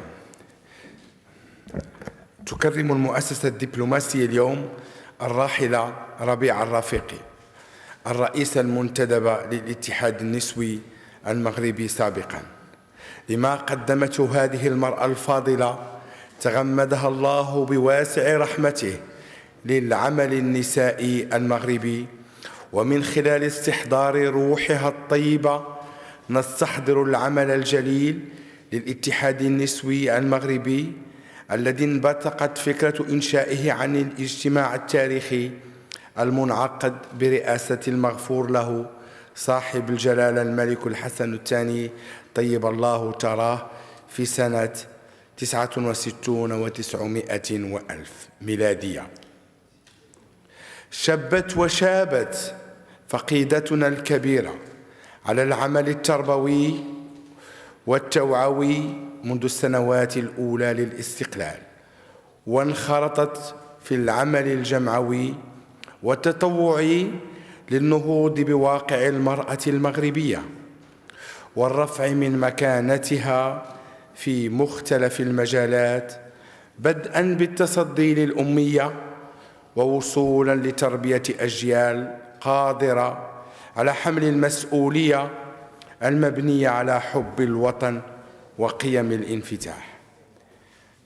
تكرم المؤسسة الدبلوماسية اليوم الراحلة ربيعة الرفيقي، الرئيسة المنتدبة للاتحاد النسوي المغربي سابقا، لما قدمته هذه المرأة الفاضلة تغمدها الله بواسع رحمته للعمل النسائي المغربي، ومن خلال استحضار روحها الطيبة نستحضر العمل الجليل للاتحاد النسوي المغربي الذي انبثقت فكرة إنشائه عن الاجتماع التاريخي المنعقد برئاسة المغفور له صاحب الجلالة الملك الحسن الثاني طيب الله تراه في سنة 69 و900 وألف ميلادية. شبت وشابت فقيدتنا الكبيرة على العمل التربوي والتوعوي منذ السنوات الأولى للاستقلال، وانخرطت في العمل الجمعوي والتطوعي للنهوض بواقع المرأة المغربية والرفع من مكانتها في مختلف المجالات، بدءا بالتصدي للأمية ووصولا لتربية أجيال قادرة على حمل المسؤولية المبنية على حب الوطن وقيم الانفتاح.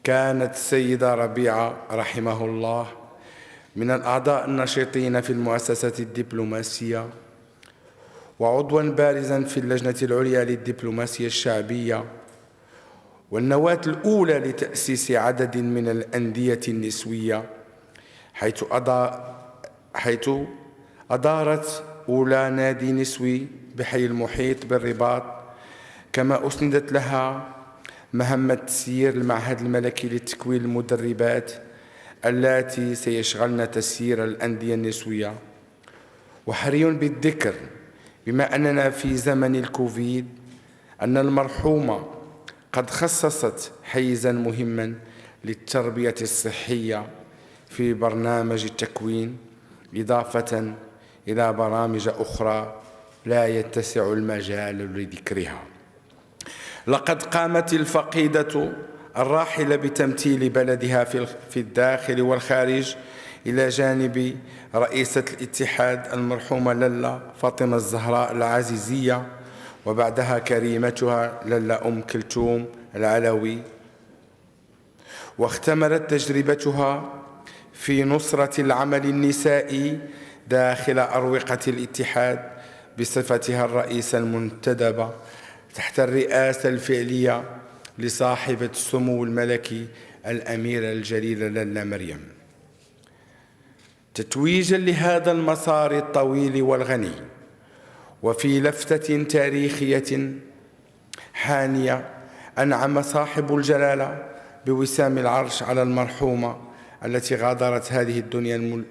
كانت السيدة ربيعة رحمه الله من الأعضاء النشيطين في المؤسسة الدبلوماسية، وعضواً بارزاً في اللجنة العليا للدبلوماسية الشعبية، والنواة الأولى لتأسيس عدد من الأندية النسوية، حيث أدارت أولى نادي نسوي بحي المحيط بالرباط، كما أسندت لها مهمة تسيير المعهد الملكي لتكوين المدربات اللاتي سيشغلن تسيير الأندية النسوية. وحري بالذكر بما أننا في زمن الكوفيد أن المرحومة قد خصصت حيزاً مهماً للتربية الصحية في برنامج التكوين، إضافة إلى برامج أخرى لا يتسع المجال لذكرها. لقد قامت الفقيدة الراحلة بتمثيل بلدها في الداخل والخارج إلى جانب رئيسة الاتحاد المرحومة لالا فاطمة الزهراء العزيزية، وبعدها كريمتها لالا أم كلثوم العلوي، واختمرت تجربتها في نصرة العمل النسائي داخل أروقة الاتحاد بصفتها الرئيسة المنتدبة تحت الرئاسة الفعلية لصاحبة السمو الملكي الأميرة الجليلة لالا مريم. تتويجاً لهذا المسار الطويل والغني، وفي لفتة تاريخية حانية، أنعم صاحب الجلالة بوسام العرش على المرحومة التي غادرت هذه الدنيا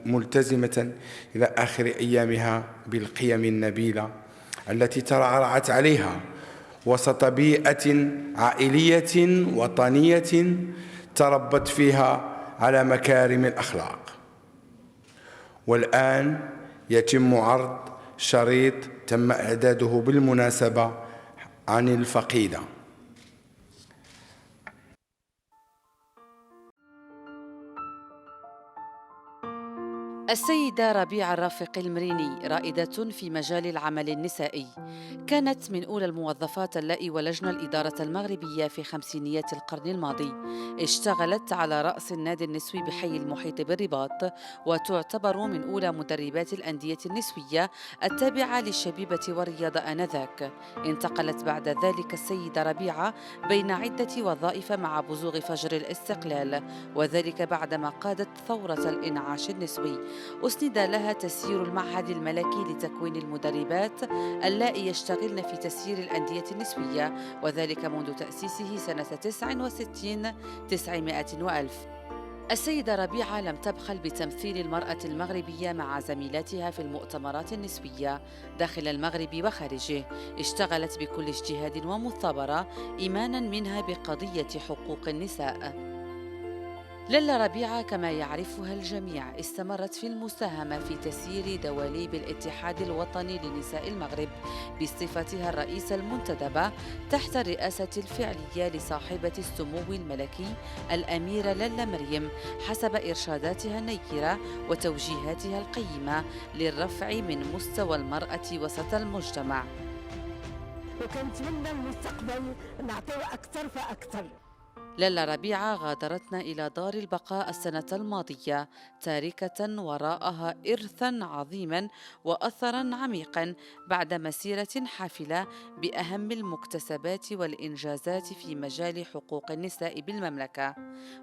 ملتزمة إلى آخر أيامها بالقيم النبيلة التي ترعرعت عليها وسط بيئة عائلية وطنية تربت فيها على مكارم الأخلاق. والآن يتم عرض شريط تم إعداده بالمناسبة عن الفقيدة. السيدة ربيعة الرافق المريني رائدة في مجال العمل النسائي، كانت من أولى الموظفات اللائي ولجنة الإدارة المغربية في خمسينيات القرن الماضي. اشتغلت على رأس النادي النسوي بحي المحيط بالرباط، وتعتبر من أولى مدربات الأندية النسوية التابعة للشبيبة والرياضة آنذاك. انتقلت بعد ذلك السيدة ربيعة بين عدة وظائف مع بزوغ فجر الاستقلال، وذلك بعدما قادت ثورة الإنعاش النسوي. أسند لها تسيير المعهد الملكي لتكوين المدربات اللائي يشتغلن في تسيير الأندية النسوية، وذلك منذ تأسيسه سنة 69 900 وألف. السيدة ربيعة لم تبخل بتمثيل المرأة المغربية مع زميلاتها في المؤتمرات النسوية داخل المغرب وخارجه. اشتغلت بكل اجتهاد ومثابرة إيمانا منها بقضية حقوق النساء. لالا ربيعة كما يعرفها الجميع استمرت في المساهمة في تسيير دواليب الاتحاد الوطني لنساء المغرب بصفتها الرئيسة المنتدبة تحت الرئاسة الفعلية لصاحبة السمو الملكي الأميرة لالا مريم، حسب إرشاداتها النيرة وتوجيهاتها القيمة للرفع من مستوى المرأة وسط المجتمع. وكنتمنى المستقبل نعطيه أكثر فأكثر. لالا ربيعة غادرتنا إلى دار البقاء السنة الماضية تاركة وراءها إرثاً عظيماً وأثراً عميقاً بعد مسيرة حافلة بأهم المكتسبات والإنجازات في مجال حقوق النساء بالمملكة.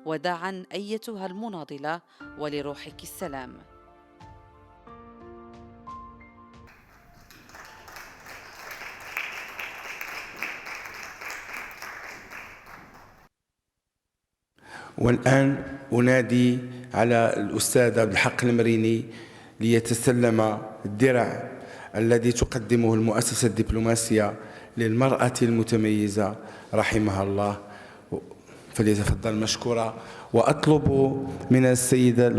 وداعاً أيتها المناضلة، ولروحك السلام. والآن أنادي على الأستاذ عبد الحق المريني ليتسلم الدرع الذي تقدمه المؤسسة الدبلوماسية للمرأة المتميزة رحمها الله، فليتفضل مشكورا. وأطلب من السيدتان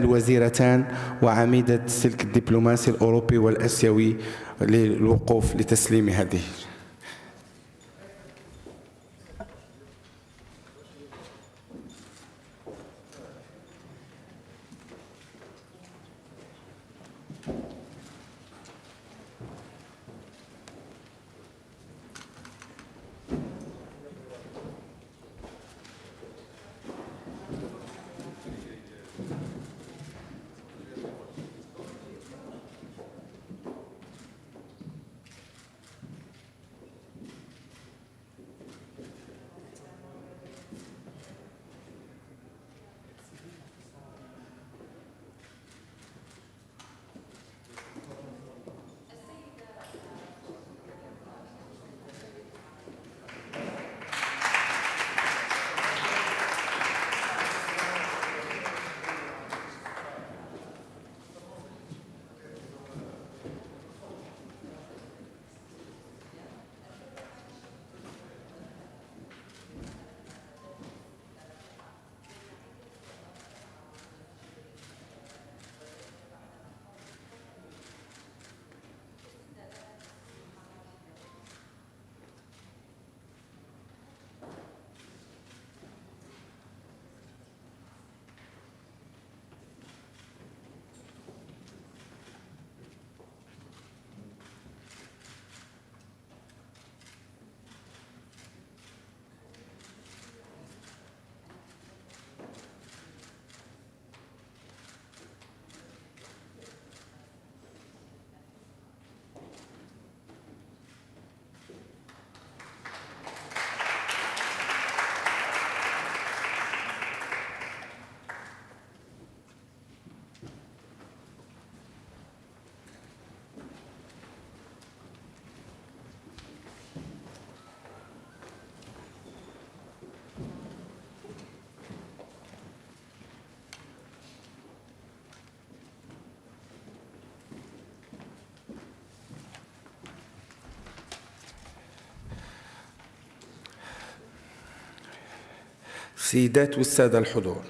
الوزيرتان وعميدة السلك الدبلوماسي الأوروبي والآسيوي للوقوف لتسليم هذه. سيدات والسادة الحضور،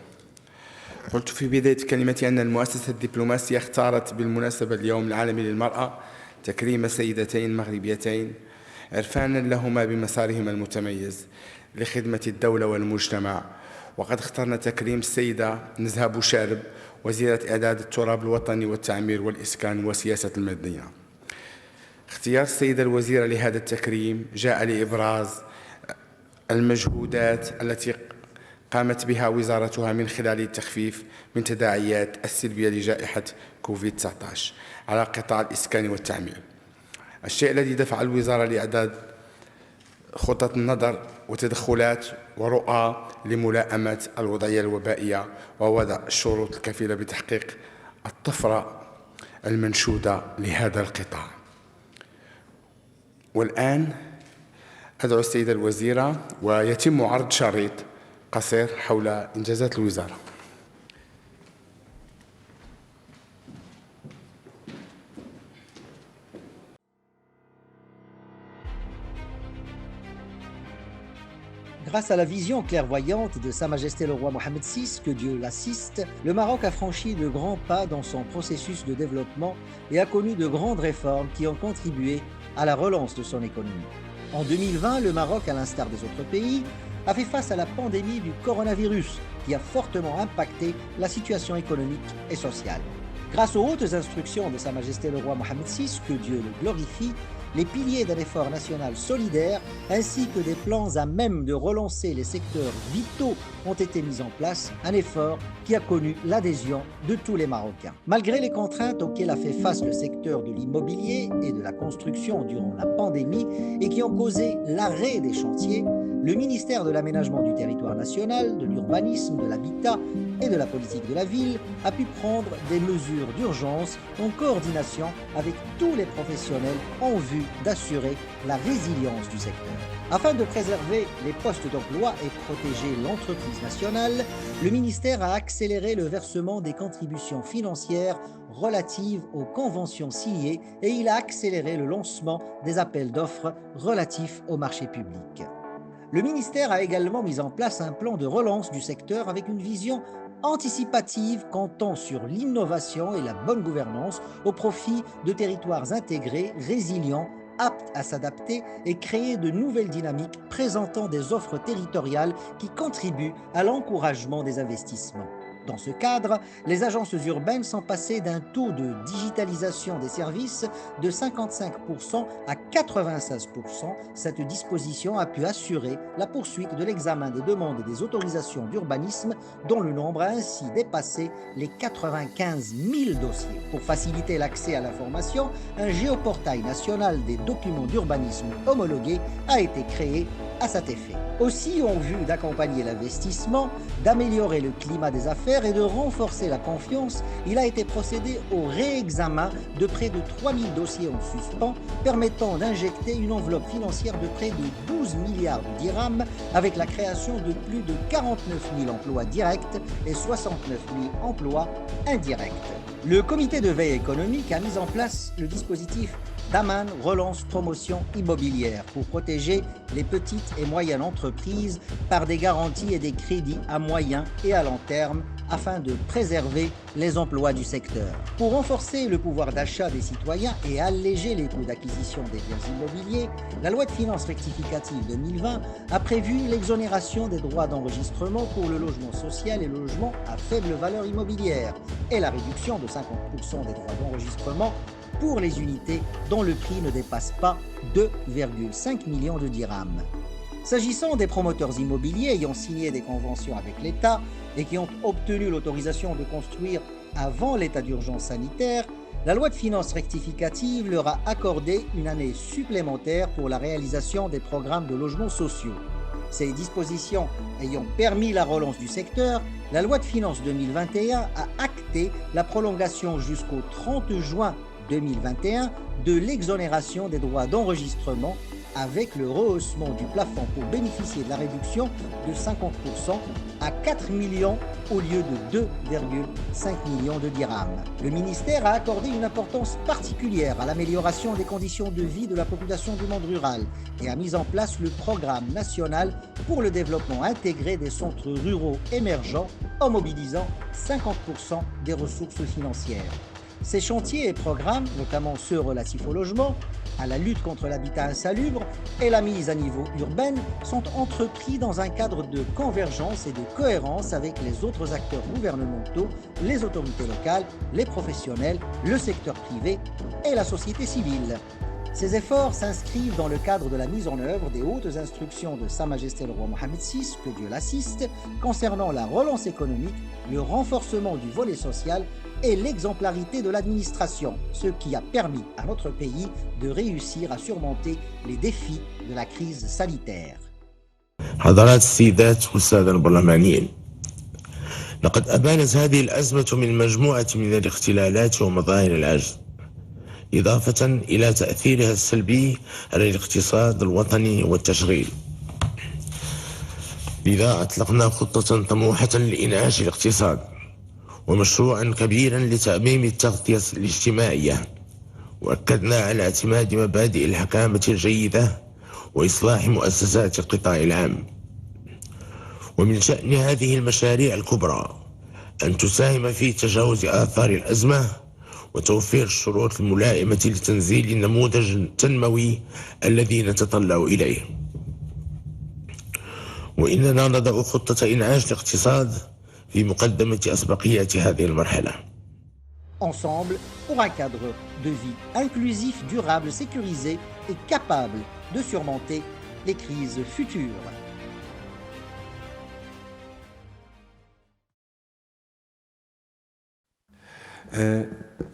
قلت في بداية كلمتي أن المؤسسة الدبلوماسية اختارت بالمناسبة اليوم العالمي للمرأة تكريم سيدتين مغربيتين عرفانا لهما بمسارهما المتميز لخدمة الدولة والمجتمع. وقد اخترنا تكريم السيدة نزهة بوشارب وزيرة إعداد التراب الوطني والتعمير والإسكان والسياسة المدنية. اختيار السيدة الوزيرة لهذا التكريم جاء لإبراز المجهودات التي قامت بها وزارتها من خلال التخفيف من تداعيات السلبية لجائحة كوفيد-19 على قطاع الإسكان والتعمير، الشيء الذي دفع الوزارة لإعداد خطط النظر وتدخلات ورؤى لملائمة الوضعية الوبائية ووضع الشروط الكفيلة بتحقيق الطفرة المنشودة لهذا القطاع. والآن أدعو السيدة الوزيرة ويتم عرض شريط قصير حول إنجازات الوزارة. Grâce à la vision clairvoyante de Sa Majesté le roi Mohammed VI, que Dieu l'assiste, le Maroc a franchi de grands pas dans son processus de développement et a connu de grandes réformes qui ont contribué à la relance de son économie. En 2020, le Maroc, à l'instar des autres pays, a fait face à la pandémie du coronavirus qui a fortement impacté la situation économique et sociale. Grâce aux hautes instructions de Sa Majesté le roi Mohammed VI, que Dieu le glorifie, les piliers d'un effort national solidaire ainsi que des plans à même de relancer les secteurs vitaux ont été mis en place, un effort qui a connu l'adhésion de tous les Marocains. Malgré les contraintes auxquelles a fait face le secteur de l'immobilier et de la construction durant la pandémie et qui ont causé l'arrêt des chantiers, le ministère de l'Aménagement du territoire national, de l'urbanisme, de l'habitat et de la politique de la ville a pu prendre des mesures d'urgence en coordination avec tous les professionnels en vue d'assurer la résilience du secteur. Afin de préserver les postes d'emploi et protéger l'entreprise nationale, le ministère a accéléré le versement des contributions financières relatives aux conventions signées et il a accéléré le lancement des appels d'offres relatifs au marché public. Le ministère a également mis en place un plan de relance du secteur avec une vision anticipative comptant sur l'innovation et la bonne gouvernance au profit de territoires intégrés, résilients, aptes à s'adapter et créer de nouvelles dynamiques présentant des offres territoriales qui contribuent à l'encouragement des investissements. Dans ce cadre, les agences urbaines sont passées d'un taux de digitalisation des services de 55% à 96%. Cette disposition a pu assurer la poursuite de l'examen des demandes et des autorisations d'urbanisme dont le nombre a ainsi dépassé les 95 000 dossiers. Pour faciliter l'accès à l'information, un géoportail national des documents d'urbanisme homologués a été créé à cet effet. Aussi, en vue d'accompagner l'investissement, d'améliorer le climat des affaires et de renforcer la confiance, il a été procédé au réexamen de près de 3000 dossiers en suspens, permettant d'injecter une enveloppe financière de près de 12 milliards de dirhams avec la création de plus de 49 000 emplois directs et 69 000 emplois indirects. Le comité de veille économique a mis en place le dispositif d'Aman Relance Promotion Immobilière pour protéger les petites et moyennes entreprises par des garanties et des crédits à moyen et à long terme afin de préserver les emplois du secteur. Pour renforcer le pouvoir d'achat des citoyens et alléger les coûts d'acquisition des biens immobiliers, la loi de finances rectificative 2020 a prévu l'exonération des droits d'enregistrement pour le logement social et le logement à faible valeur immobilière et la réduction de 50% des droits d'enregistrement pour les unités dont le prix ne dépasse pas 2,5 millions de dirhams. S'agissant des promoteurs immobiliers ayant signé des conventions avec l'État et qui ont obtenu l'autorisation de construire avant l'état d'urgence sanitaire, la loi de finances rectificative leur a accordé une année supplémentaire pour la réalisation des programmes de logements sociaux. Ces dispositions ayant permis la relance du secteur, la loi de finances 2021 a acté la prolongation jusqu'au 30 juin 2021 de l'exonération des droits d'enregistrement avec le rehaussement du plafond pour bénéficier de la réduction de 50% à 4 millions au lieu de 2,5 millions de dirhams. Le ministère a accordé une importance particulière à l'amélioration des conditions de vie de la population du monde rural et a mis en place le programme national pour le développement intégré des centres ruraux émergents en mobilisant 50% des ressources financières. Ces chantiers et programmes, notamment ceux relatifs au logement, à la lutte contre l'habitat insalubre et la mise à niveau urbaine sont entrepris dans un cadre de convergence et de cohérence avec les autres acteurs gouvernementaux, les autorités locales, les professionnels, le secteur privé et la société civile. Ces efforts s'inscrivent dans le cadre de la mise en œuvre des hautes instructions de Sa Majesté le roi Mohammed VI, que Dieu l'assiste, concernant la relance économique, le renforcement du volet social et l'exemplarité de l'administration, ce qui a permis à notre pays de réussir à surmonter les défis de la crise sanitaire. حضرات السيدات والسادة البرلمانيين، لقد أبانت هذه الأزمة من مجموعة من الاختلالات ومظاهر العجز، إضافة إلى تأثيرها السلبي على الاقتصاد الوطني والتشغيل. لذا أطلقنا خطة طموحة لإنعاش الاقتصاد ومشروعا كبيرا لتأميم التغطية الاجتماعية، وأكدنا على اعتماد مبادئ الحكامة الجيدة وإصلاح مؤسسات القطاع العام. ومن شأن هذه المشاريع الكبرى أن تساهم في تجاوز آثار الأزمة وتوفير الشروط الملائمة لتنزيل النموذج التنموي الذي نتطلع إليه. وإننا نضع خطة إنعاش الاقتصاد في مقدمة أسبقيات هذه المرحلة. Ensemble, pour un cadre de vie inclusif, durable, sécurisé et capable de surmonter les crises futures.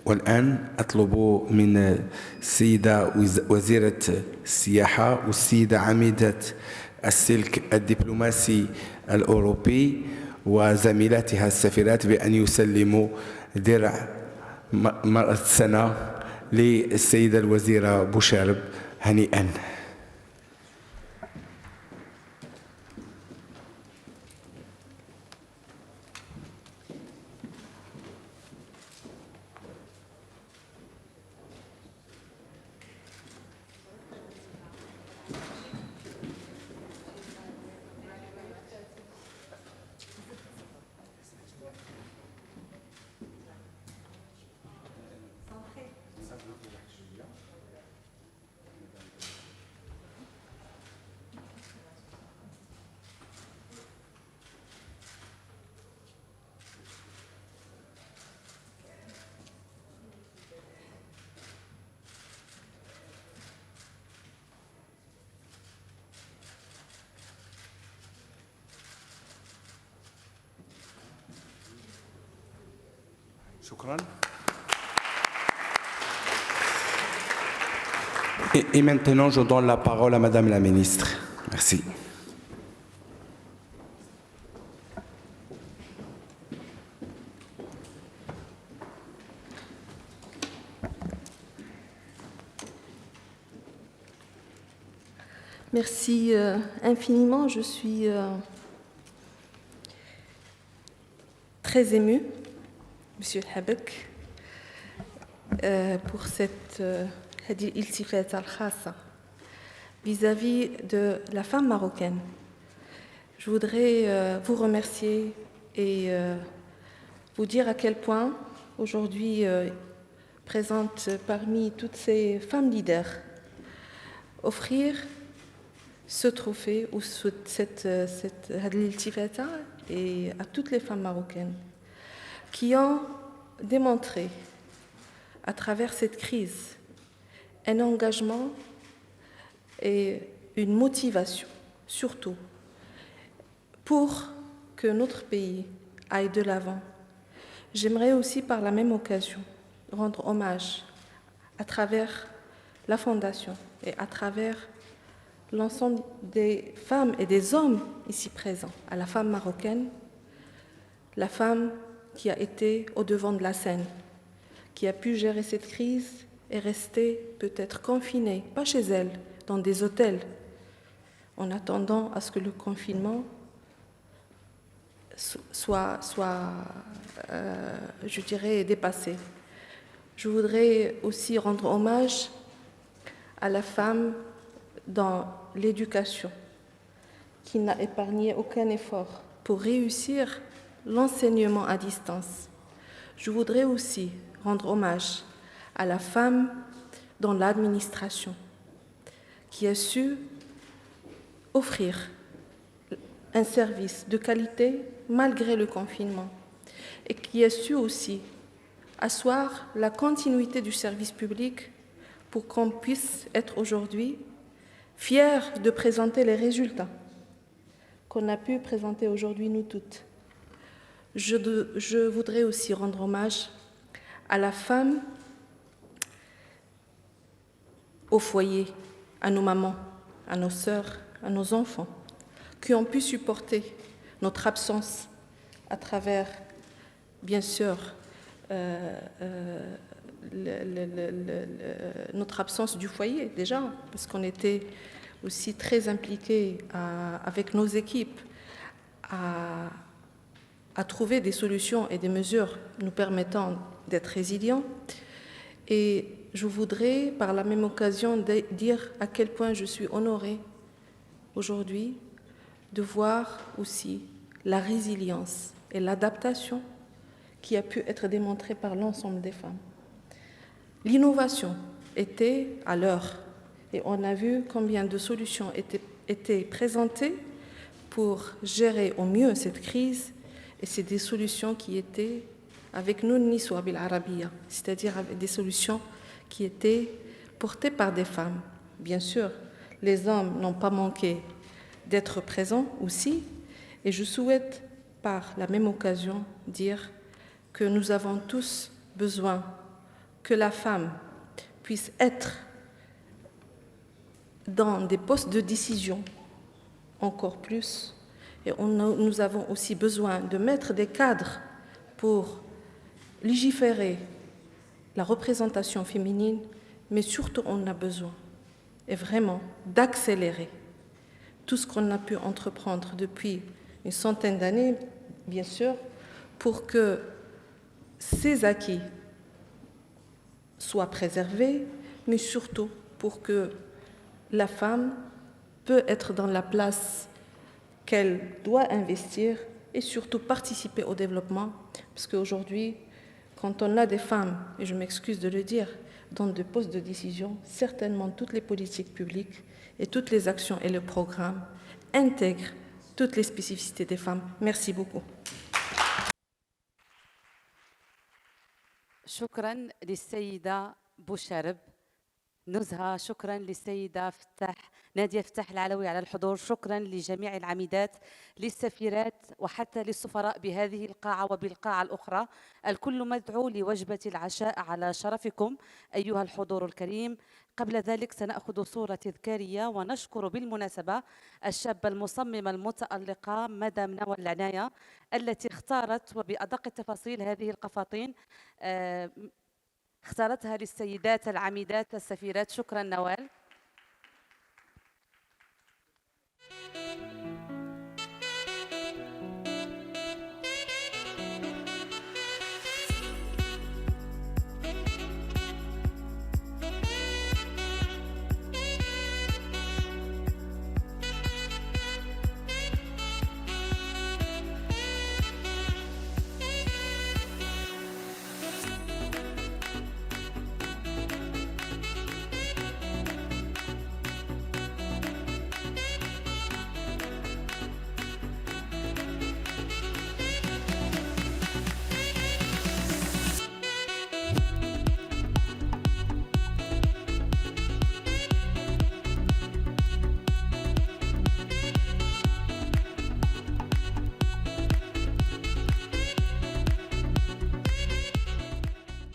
والآن أطلب من السيدة وزيرة السياحة والسيدة عميدة السلك الدبلوماسي الأوروبي وزميلاتها السفيرات بأن يسلموا درع مرأة السنة للسيدة الوزيرة بوشارب. هنيئا. شكرا. Et maintenant, je donne la parole à Madame la Ministre. Merci. Merci infiniment. Je suis très émue, Monsieur Habek, pour cette iltifata al-khassa vis-à-vis de la femme marocaine. Je voudrais vous remercier et vous dire à quel point aujourd'hui présente parmi toutes ces femmes leaders, offrir ce trophée ou cette iltifata et à toutes les femmes marocaines qui ont démontré à travers cette crise un engagement et une motivation, surtout, pour que notre pays aille de l'avant. J'aimerais aussi, par la même occasion, rendre hommage à travers la Fondation et à travers l'ensemble des femmes et des hommes ici présents, à la femme marocaine, la femme qui a été au devant de la scène, qui a pu gérer cette crise et rester peut-être confinée, pas chez elle, dans des hôtels, en attendant à ce que le confinement soit je dirais, dépassé. Je voudrais aussi rendre hommage à la femme dans l'éducation, qui n'a épargné aucun effort pour réussir l'enseignement à distance. Je voudrais aussi rendre hommage à la femme dans l'administration, qui a su offrir un service de qualité malgré le confinement et qui a su aussi asseoir la continuité du service public pour qu'on puisse être aujourd'hui fiers de présenter les résultats qu'on a pu présenter aujourd'hui nous toutes. Je voudrais aussi rendre hommage à la femme, au foyer, à nos mamans, à nos sœurs, à nos enfants, qui ont pu supporter notre absence à travers, bien sûr, notre absence du foyer déjà, parce qu'on était aussi très impliqués avec nos équipes à trouver des solutions et des mesures nous permettant d'être résilients. Et je voudrais, par la même occasion, dire à quel point je suis honorée aujourd'hui de voir aussi la résilience et l'adaptation qui a pu être démontrée par l'ensemble des femmes. L'innovation était à l'heure et on a vu combien de solutions étaient présentées pour gérer au mieux cette crise, et c'est des solutions qui étaient avec nous Niswa bil Arabiya, c'est-à-dire avec des solutions qui étaient portées par des femmes. Bien sûr, les hommes n'ont pas manqué d'être présents aussi, et je souhaite par la même occasion dire que nous avons tous besoin que la femme puisse être dans des postes de décision encore plus, et nous avons aussi besoin de mettre des cadres pour légiférer la représentation féminine, mais surtout on a besoin, et vraiment, d'accélérer tout ce qu'on a pu entreprendre depuis une centaine d'années, bien sûr, pour que ces acquis soient préservés, mais surtout pour que la femme peut être dans la place qu'elle doit investir et surtout participer au développement, parce qu'aujourd'hui, quand on a des femmes, et je m'excuse de le dire, dans des postes de décision, certainement toutes les politiques publiques et toutes les actions et les programmes intègrent toutes les spécificités des femmes. Merci beaucoup. شكرا للسيدة بوشرب نزهة، شكرا للسيدة نادية فتح العلوي على الحضور، شكرا لجميع العميدات، للسفيرات وحتى للسفراء بهذه القاعة وبالقاعة الأخرى. الكل مدعو لوجبة العشاء على شرفكم أيها الحضور الكريم. قبل ذلك سنأخذ صورة تذكارية، ونشكر بالمناسبة الشابة المصممة المتألقة مدام نوى العناية التي اختارت وبأدق التفاصيل هذه القفاطين، اختارتها للسيدات العميدات السفيرات. شكرا نوال.